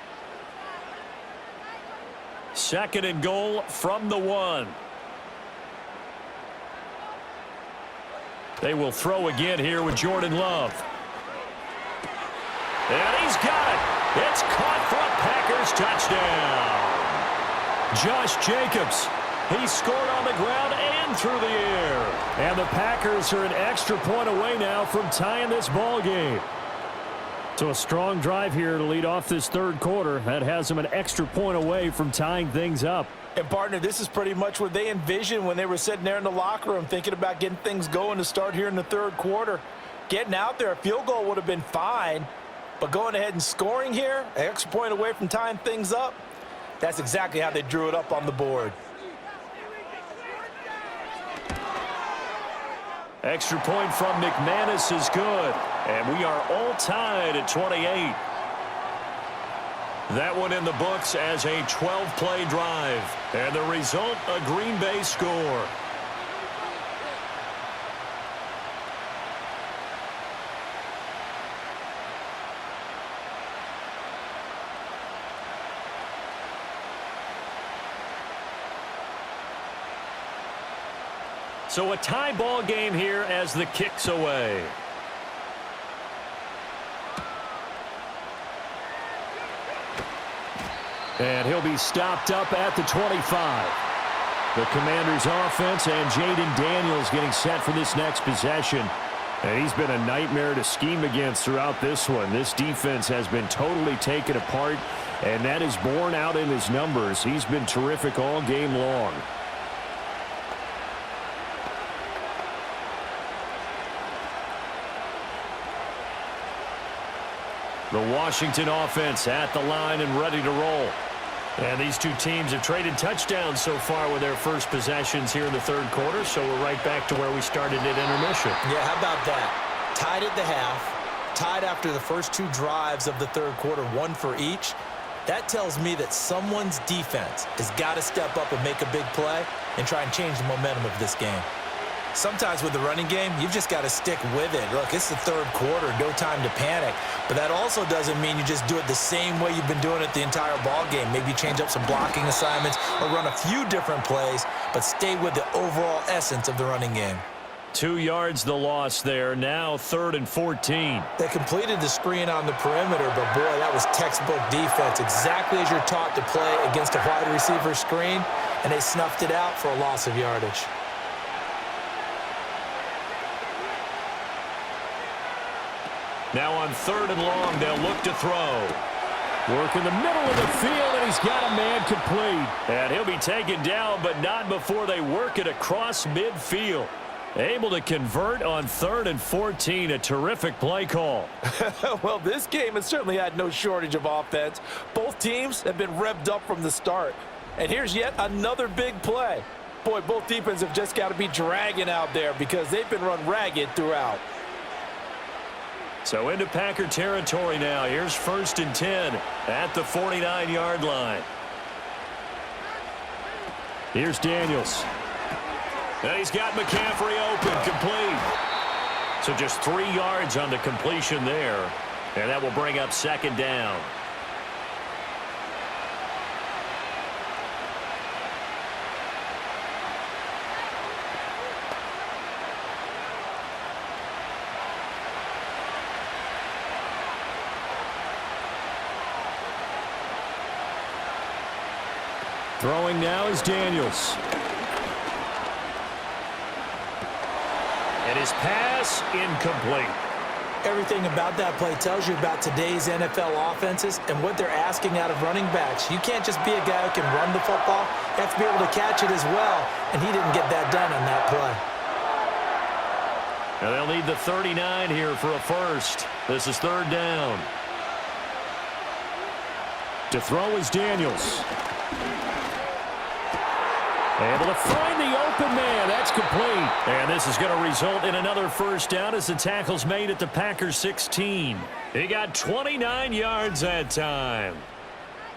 2nd and goal from the 1. They will throw again here with Jordan Love. And he's got it. It's caught for a Packers touchdown. Josh Jacobs. He scored on the ground and through the air. And the Packers are an extra point away now from tying this ball game. So a strong drive here to lead off this third quarter. That has them an extra point away from tying things up. And, partner, this is pretty much what they envisioned when they were sitting there in the locker room thinking about getting things going to start here in the third quarter. Getting out there, a field goal would have been fine. But going ahead and scoring here, an extra point away from tying things up, that's exactly how they drew it up on the board. Extra point from McManus is good. And we are all tied at 28. That one in the books as a 12-play drive. And the result, a Green Bay score. So a tie ball game here as the kick's away. And he'll be stopped up at the 25. The Commanders' offense and Jaden Daniels getting set for this next possession. And he's been a nightmare to scheme against throughout this one. This defense has been totally taken apart, and that is borne out in his numbers. He's been terrific all game long. The Washington offense at the line and ready to roll. And these two teams have traded touchdowns so far with their first possessions here in the third quarter, so we're right back to where we started at intermission. Yeah, how about that? Tied at the half, tied after the first 2 drives of the third quarter, 1 for each. That tells me that someone's defense has got to step up and make a big play and try and change the momentum of this game. Sometimes with the running game, you've just got to stick with it. Look, it's the third quarter, no time to panic. But that also doesn't mean you just do it the same way you've been doing it the entire ball game. Maybe change up some blocking assignments or run a few different plays, but stay with the overall essence of the running game. 2 yards the loss there. Now 3rd and 14. They completed the screen on the perimeter, but boy, that was textbook defense. Exactly as you're taught to play against a wide receiver screen, and they snuffed it out for a loss of yardage. Now on 3rd and long, they'll look to throw. Work in the middle of the field, and he's got a man complete. And he'll be taken down, but not before they work it across midfield. Able to convert on 3rd and 14. A terrific play call. Well, this game has certainly had no shortage of offense. Both teams have been revved up from the start. And here's yet another big play. Boy, both defenses have just got to be dragging out there because they've been run ragged throughout. So into Packer territory now. Here's 1st and 10 at the 49-yard line. Here's Daniels. And he's got McCaffrey open, complete. So just 3 yards on the completion there. And that will bring up 2nd down. Throwing now is Daniels. And his pass incomplete. Everything about that play tells you about today's NFL offenses and what they're asking out of running backs. You can't just be a guy who can run the football. You have to be able to catch it as well, and he didn't get that done on that play. Now they'll need the 39 here for a first. This is third down. To throw is Daniels. Able to find the open man. That's complete. And this is going to result in another first down as the tackle's made at the Packers 16. He got 29 yards that time.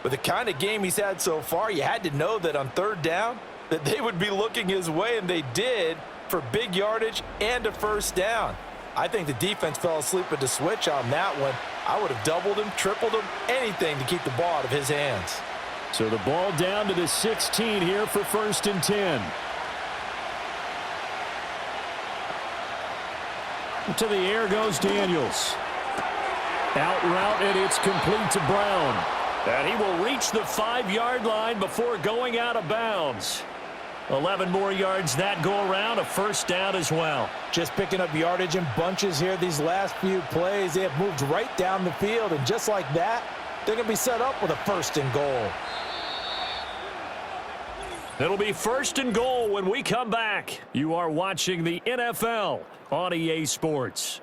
With the kind of game he's had so far, you had to know that on third down that they would be looking his way, and they did, for big yardage and a first down. I think the defense fell asleep at the switch on that one. I would have doubled him, tripled him, anything to keep the ball out of his hands. So the ball down to the 16 here for first and 10. To the air goes Daniels. Out route, and it's complete to Brown. And he will reach the 5-yard line before going out of bounds. 11 more yards that go around, a first down as well. Just picking up yardage in bunches here these last few plays. They have moved right down the field, and just like that, they're going to be set up with a first and goal. It'll be first and goal when we come back. You are watching the NFL on EA Sports.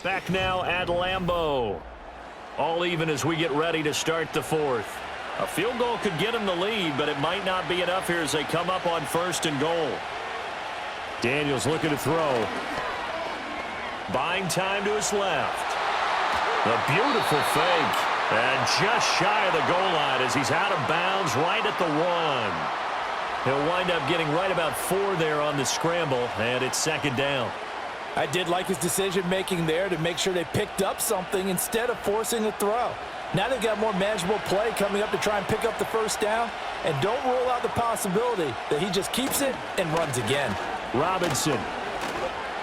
Back now at Lambeau. All even as we get ready to start the fourth. A field goal could get them the lead, but it might not be enough here as they come up on first and goal. Daniels looking to throw. Buying time to his left. The beautiful fake. And just shy of the goal line as he's out of bounds right at the 1. He'll wind up getting right about 4 there on the scramble, and it's second down. I did like his decision-making there to make sure they picked up something instead of forcing a throw. Now they've got more manageable play coming up to try and pick up the first down, and don't rule out the possibility that he just keeps it and runs again. Robinson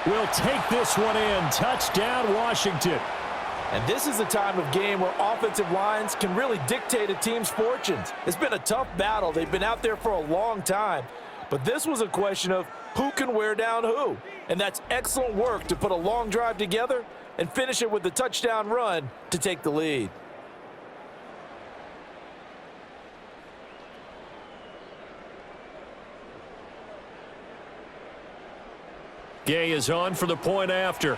will take this one in. Touchdown, Washington. And this is a time of game where offensive lines can really dictate a team's fortunes. It's been a tough battle. They've been out there for a long time. But this was a question of who can wear down who. And that's excellent work to put a long drive together and finish it with the touchdown run to take the lead. Gay is on for the point after.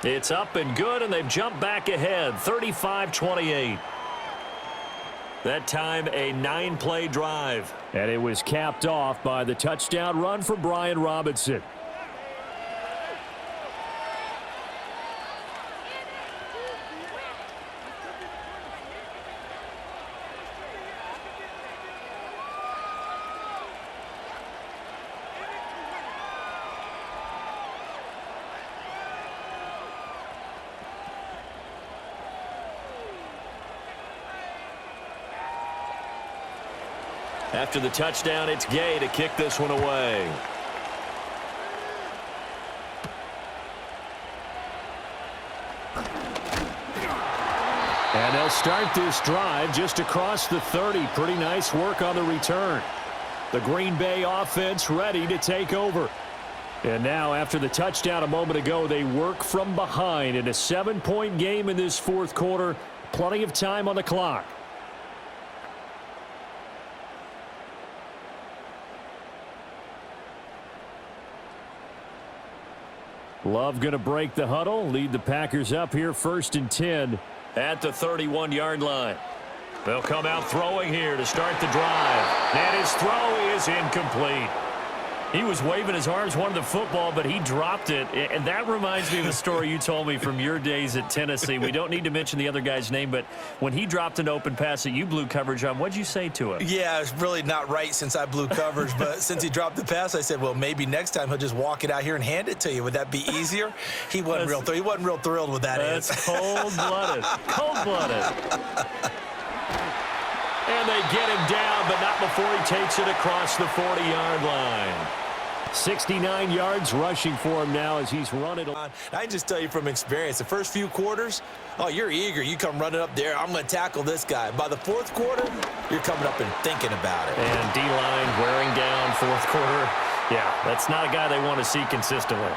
It's up and good, and they've jumped back ahead, 35-28. That time, a 9-play drive. And it was capped off by the touchdown run for Brian Robinson. After the touchdown, it's Gay to kick this one away. And they'll start this drive just across the 30. Pretty nice work on the return. The Green Bay offense ready to take over. And now, after the touchdown a moment ago, they work from behind in a 7-point game in this fourth quarter. Plenty of time on the clock. Love going to break the huddle, lead the Packers up here first and 10 at the 31-yard line. They'll come out throwing here to start the drive. And his throw is incomplete. He was waving his arms, wanted the football, but he dropped it. And that reminds me of the story you told me from your days at Tennessee. We don't need to mention the other guy's name, but when he dropped an open pass that you blew coverage on, what'd you say to him? Yeah, it's really not right since I blew coverage, but since he dropped the pass, I said, well, maybe next time he'll just walk it out here and hand it to you. Would that be easier? He wasn't real thrilled with that answer. That's cold-blooded. Cold-blooded. And they get him down, but not before he takes it across the 40-yard line. 69 yards rushing for him now as he's running. I can just tell you from experience, the first few quarters, oh, you're eager. You come running up there, I'm going to tackle this guy. By the fourth quarter, you're coming up and thinking about it. And D-line wearing down fourth quarter. Yeah, that's not a guy they want to see consistently.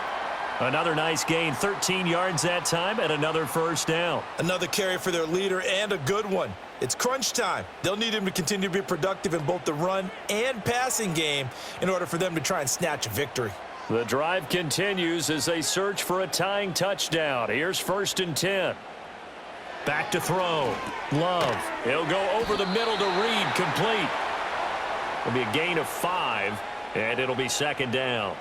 Another nice gain, 13 yards that time, and another first down. Another carry for their leader, and a good one. It's crunch time. They'll need him to continue to be productive in both the run and passing game in order for them to try and snatch a victory. The drive continues as they search for a tying touchdown. Here's 1st and 10. Back to throw. Love. He'll go over the middle to Reed, complete. It'll be a gain of 5, and it'll be 2nd down.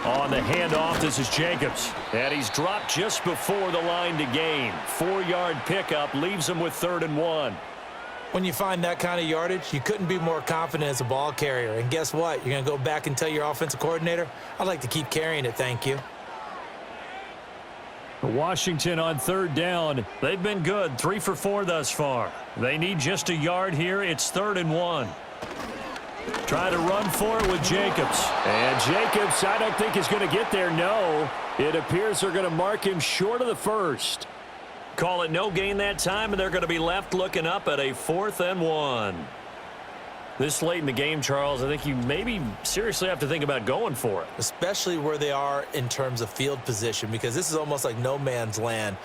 On the handoff, this is Jacobs. And he's dropped just before the line to gain. 4-yard pickup leaves him with 3rd and 1. When you find that kind of yardage, you couldn't be more confident as a ball carrier. And guess what? You're going to go back and tell your offensive coordinator, I'd like to keep carrying it, thank you. Washington on 3rd down. They've been good, 3 for 4 thus far. They need just a yard here. It's 3rd and 1. Try to run for it with Jacobs. And Jacobs, I don't think is going to get there, no. It appears they're going to mark him short of the first. Call it no gain that time, and they're going to be left looking up at a 4th and 1. This late in the game, Charles, I think you maybe seriously have to think about going for it. Especially where they are in terms of field position, because this is almost like no man's land.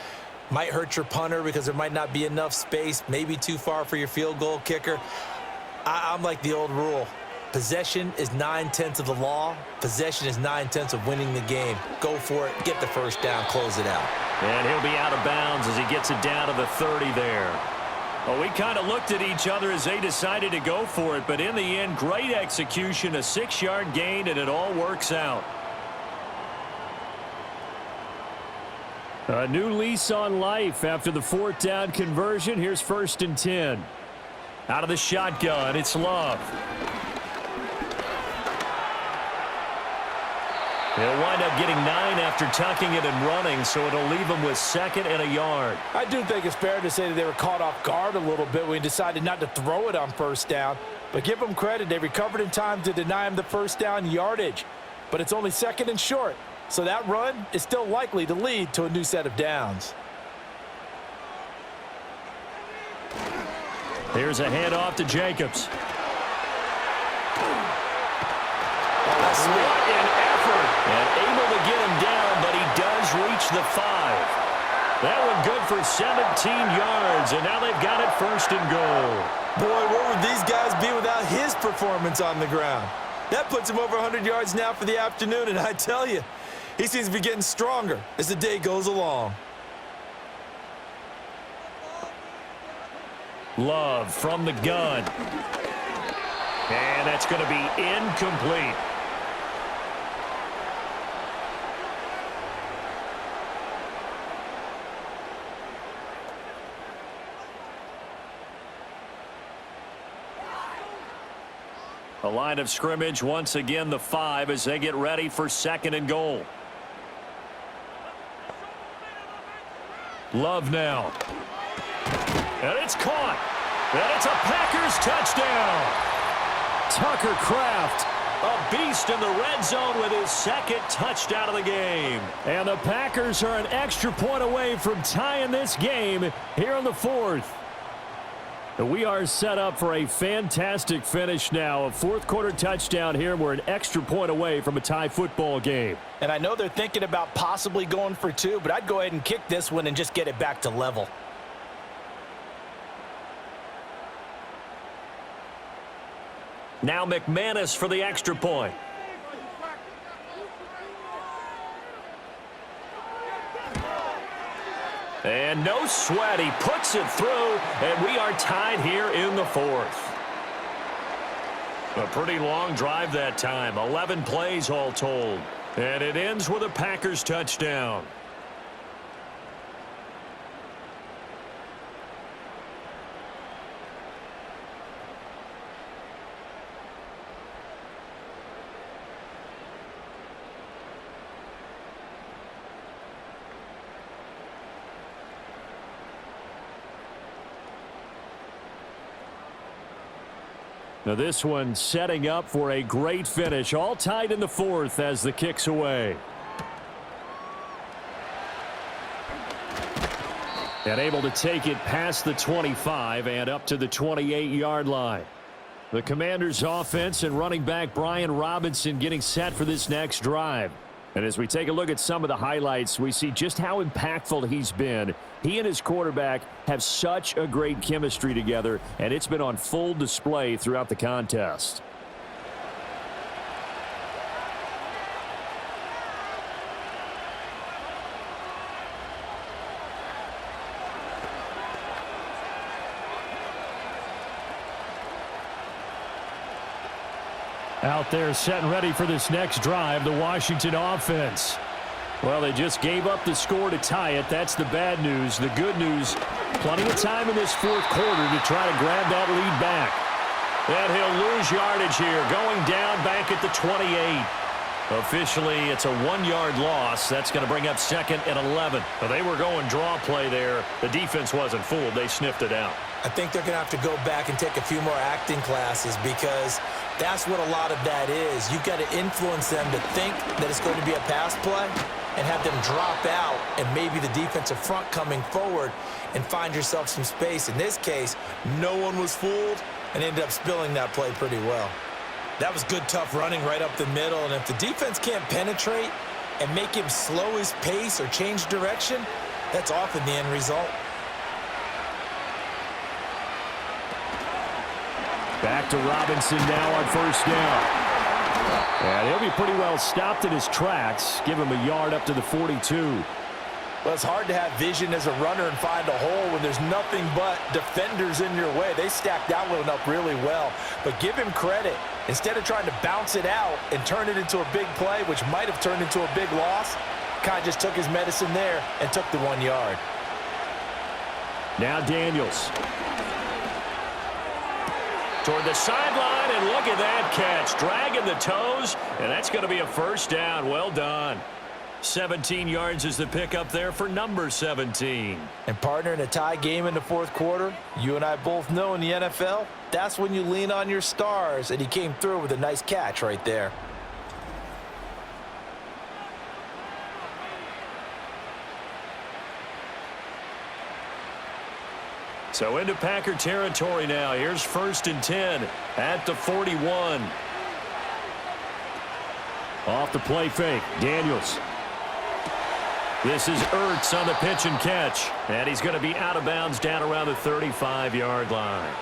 Might hurt your punter because there might not be enough space, maybe too far for your field goal kicker. I'm like the old rule. Possession is 9/10 of the law. Possession is 9/10 of winning the game. Go for it. Get the first down. Close it out. And he'll be out of bounds as he gets it down to the 30 there. Well, we kind of looked at each other as they decided to go for it, but in the end, great execution, a 6-yard gain, and it all works out. A new lease on life after the 4th down conversion. Here's 1st and 10. Out of the shotgun, it's Love. He'll wind up getting 9 after tucking it and running, so it'll leave him with 2nd and a yard. I do think it's fair to say that they were caught off guard a little bit when he decided not to throw it on 1st down. But give them credit. They recovered in time to deny him the 1st down yardage. But it's only 2nd and short. So that run is still likely to lead to a new set of downs. Here's a handoff to Jacobs. What an effort. And able to get him down, but he does reach the 5. That one good for 17 yards, and now they've got it 1st and goal. Boy, where would these guys be without his performance on the ground? That puts him over 100 yards now for the afternoon, and I tell you, he seems to be getting stronger as the day goes along. Love from the gun. And that's going to be incomplete. The line of scrimmage, once again, the 5 as they get ready for 2nd and goal. Love now. And it's caught. And it's a Packers touchdown. Tucker Kraft. A beast in the red zone with his 2nd touchdown of the game. And the Packers are an extra point away from tying this game here on the 4th. We are set up for a fantastic finish now. A 4th quarter touchdown here. We're an extra point away from a tie football game. And I know they're thinking about possibly going for 2, but I'd go ahead and kick this one and just get it back to level. Now McManus for the extra point. And no sweat, he puts it through, and we are tied here in the 4th. A pretty long drive that time, 11 plays all told. And it ends with a Packers touchdown. Now this one setting up for a great finish. All tied in the fourth as the kick's away. And able to take it past the 25 and up to the 28-yard line. The Commanders' offense and running back Brian Robinson getting set for this next drive. And as we take a look at some of the highlights, we see just how impactful he's been. He and his quarterback have such a great chemistry together, and it's been on full display throughout the contest. Out there set and ready for this next drive, the Washington offense. Well, they just gave up the score to tie it. That's the bad news. The good news, plenty of time in this fourth quarter to try to grab that lead back. And he'll lose yardage here, going down back at the 28. Officially, it's a 1-yard loss. That's going to bring up 2nd and 11. Well, they were going draw play there. The defense wasn't fooled. They sniffed it out. I think they're going to have to go back and take a few more acting classes because that's what a lot of that is. You've got to influence them to think that it's going to be a pass play and have them drop out and maybe the defensive front coming forward and find yourself some space. In this case, no one was fooled and ended up spilling that play pretty well. That was good, tough running right up the middle, and if the defense can't penetrate and make him slow his pace or change direction, that's often the end result. Back to Robinson now on first down. And he'll be pretty well stopped in his tracks. Give him a yard up to the 42. Well, it's hard to have vision as a runner and find a hole when there's nothing but defenders in your way. They stacked that one up really well. But give him credit. Instead of trying to bounce it out and turn it into a big play, which might have turned into a big loss, kind of just took his medicine there and took the 1 yard. Now Daniels. Toward the sideline, and look at that catch. Dragging the toes, and that's going to be a first down. Well done. 17 yards is the pickup there for number 17. And partner, in a tie game in the fourth quarter, you and I both know in the NFL, that's when you lean on your stars, and he came through with a nice catch right there. So into Packer territory now. Here's 1st and 10 at the 41. Off the play fake, Daniels. This is Ertz on the pitch and catch. And he's going to be out of bounds down around the 35-yard line.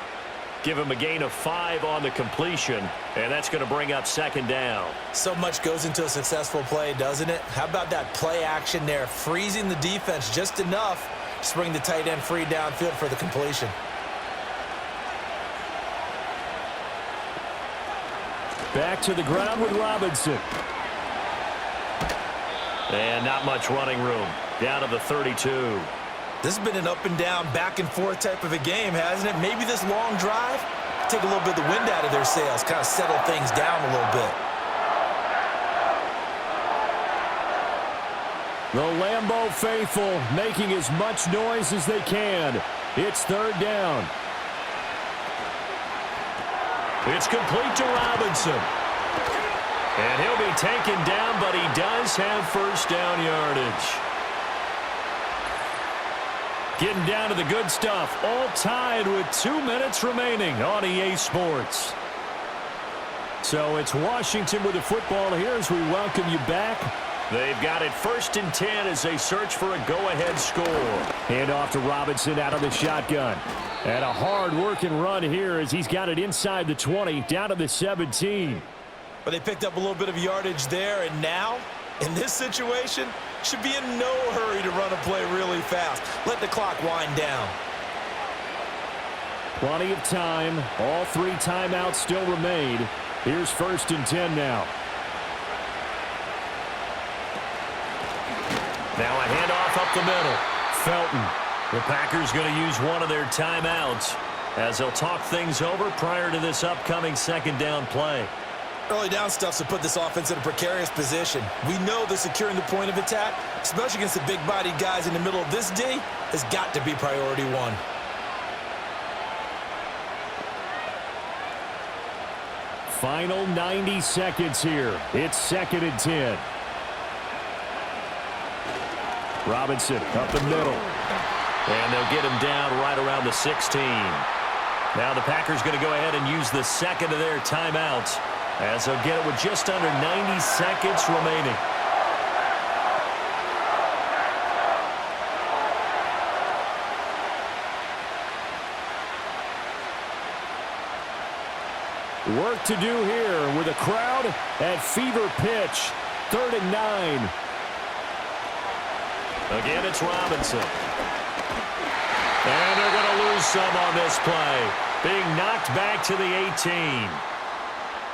Give him a gain of 5 on the completion, and that's going to bring up 2nd down. So much goes into a successful play, doesn't it? How about that play action there, freezing the defense just enough to bring the tight end free downfield for the completion. Back to the ground with Robinson. And not much running room. Down to the 32. This has been an up and down, back and forth type of a game, hasn't it? Maybe this long drive, take a little bit of the wind out of their sails, kind of settle things down a little bit. The Lambeau faithful making as much noise as they can. It's 3rd down. It's complete to Robinson. And he'll be taken down, but he does have first down yardage. Getting down to the good stuff. All tied with 2 minutes remaining on EA Sports. So it's Washington with the football here as we welcome you back. They've got it 1st and 10 as they search for a go-ahead score. Hand off to Robinson out of the shotgun. And a hard-working run here as he's got it inside the 20, down to the 17. But they picked up a little bit of yardage there, and now, in this situation, should be in no hurry to run a play really fast. Let the clock wind down. Plenty of time. All 3 timeouts still remain. Here's 1st and 10 now. Now a handoff up the middle. Felton. The Packers going to use one of their timeouts as they'll talk things over prior to this upcoming 2nd down play. Early down stuff to put this offense in a precarious position. We know that securing the point of attack, especially against the big-bodied guys in the middle of this D, has got to be priority 1. Final 90 seconds here. It's 2nd and 10. Robinson up the middle. And they'll get him down right around the 16. Now the Packers going to go ahead and use the second of their timeouts as they'll get it with just under 90 seconds remaining. Work to do here with a crowd at fever pitch. 3rd and 9. Again, it's Robinson. And they're going to lose some on this play, being knocked back to the 18.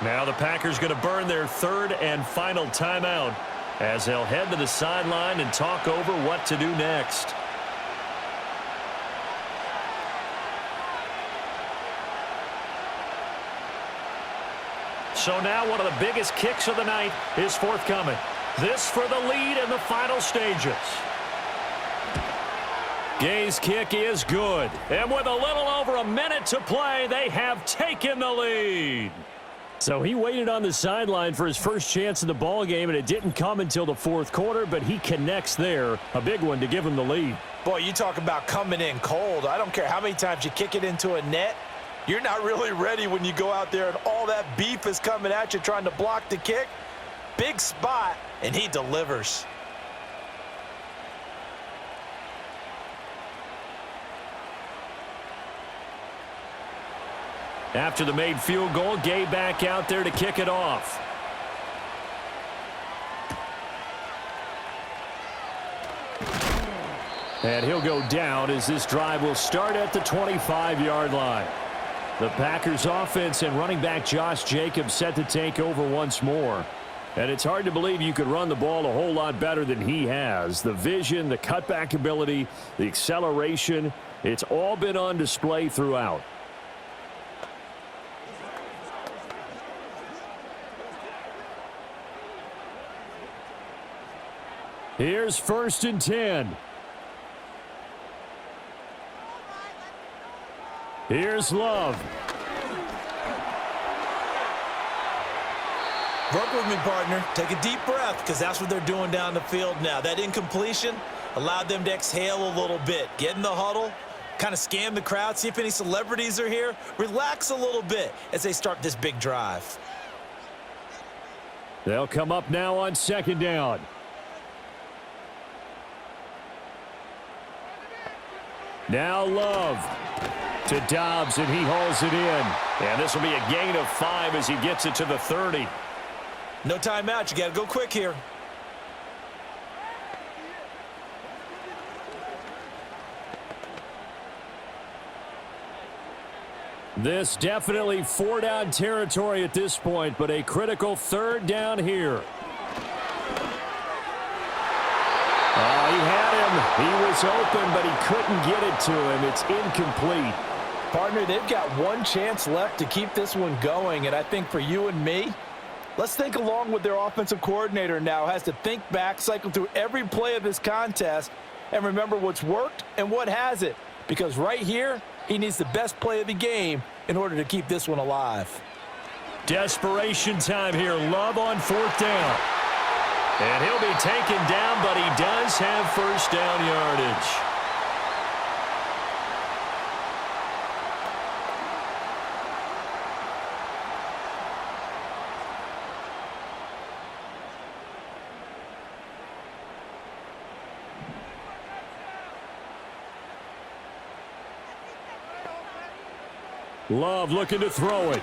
Now the Packers going to burn their 3rd and final timeout as they'll head to the sideline and talk over what to do next. So now one of the biggest kicks of the night is forthcoming. This for the lead in the final stages. Gay's kick is good. And with a little over a minute to play, they have taken the lead. So he waited on the sideline for his first chance in the ball game, and it didn't come until the 4th quarter, but he connects there. A big one to give him the lead. Boy, you talk about coming in cold. I don't care how many times you kick it into a net. You're not really ready when you go out there and all that beef is coming at you trying to block the kick. Big spot, and he delivers. After the made field goal, Gay back out there to kick it off. And he'll go down as this drive will start at the 25-yard line. The Packers offense and running back Josh Jacobs set to take over once more. And it's hard to believe you could run the ball a whole lot better than he has. The vision, the cutback ability, the acceleration, it's all been on display throughout. Here's 1st and 10. Here's Love. Work with me, partner. Take a deep breath, because that's what they're doing down the field now. That incompletion allowed them to exhale a little bit. Get in the huddle, kind of scan the crowd, see if any celebrities are here. Relax a little bit as they start this big drive. They'll come up now on 2nd down. Now Love to Dobbs, and he hauls it in. And this will be a gain of 5 as he gets it to the 30. No timeout. You got to go quick here. This definitely 4-down territory at this point, but a critical 3rd down here. He had him. He was open, but he couldn't get it to him. It's incomplete. Partner, they've got one chance left to keep this one going, and I think for you and me, let's think along with their offensive coordinator now. Has to think back, cycle through every play of this contest, and remember what's worked and what hasn't. Because right here, he needs the best play of the game in order to keep this one alive. Desperation time here. Love on 4th down. And he'll be taken down, but he does have 1st down yardage. Love looking to throw it.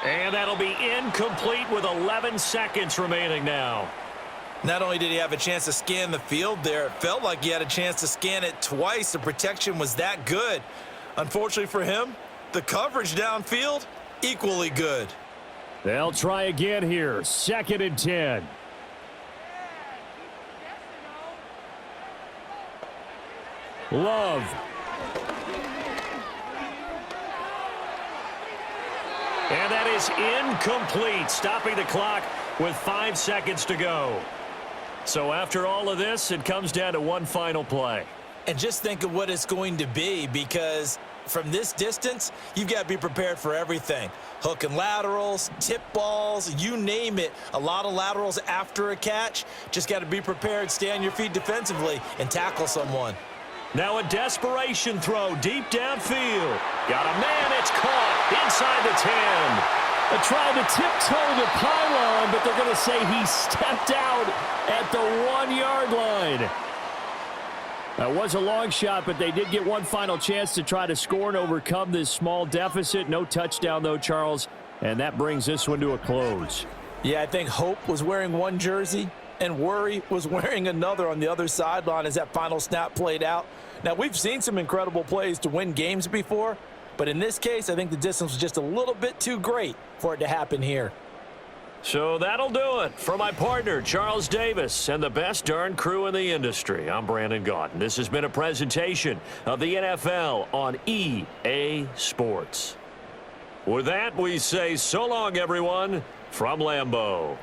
And that'll be incomplete with 11 seconds remaining now. Not only did he have a chance to scan the field there, it felt like he had a chance to scan it twice. The protection was that good. Unfortunately for him, the coverage downfield, equally good. They'll try again here. 2nd and 10. Love. And that is incomplete, stopping the clock with 5 seconds to go. So after all of this, it comes down to one final play. And just think of what it's going to be, because from this distance, you've got to be prepared for everything. Hook and laterals, tip balls, you name it. A lot of laterals after a catch. Just got to be prepared, stay on your feet defensively, and tackle someone. Now a desperation throw deep downfield. Got a man, it's caught inside the 10. They're trying to tiptoe the pylon, but they're going to say he stepped out at the 1-yard line. That was a long shot, but they did get one final chance to try to score and overcome this small deficit. No touchdown, though, Charles, and that brings this one to a close. Yeah, I think Hope was wearing one jersey and Worry was wearing another on the other sideline as that final snap played out. Now, we've seen some incredible plays to win games before, but in this case, I think the distance was just a little bit too great for it to happen here. So that'll do it. For my partner, Charles Davis, and the best darn crew in the industry, I'm Brandon Gaudin. This has been a presentation of the NFL on EA Sports. With that, we say so long, everyone, from Lambeau.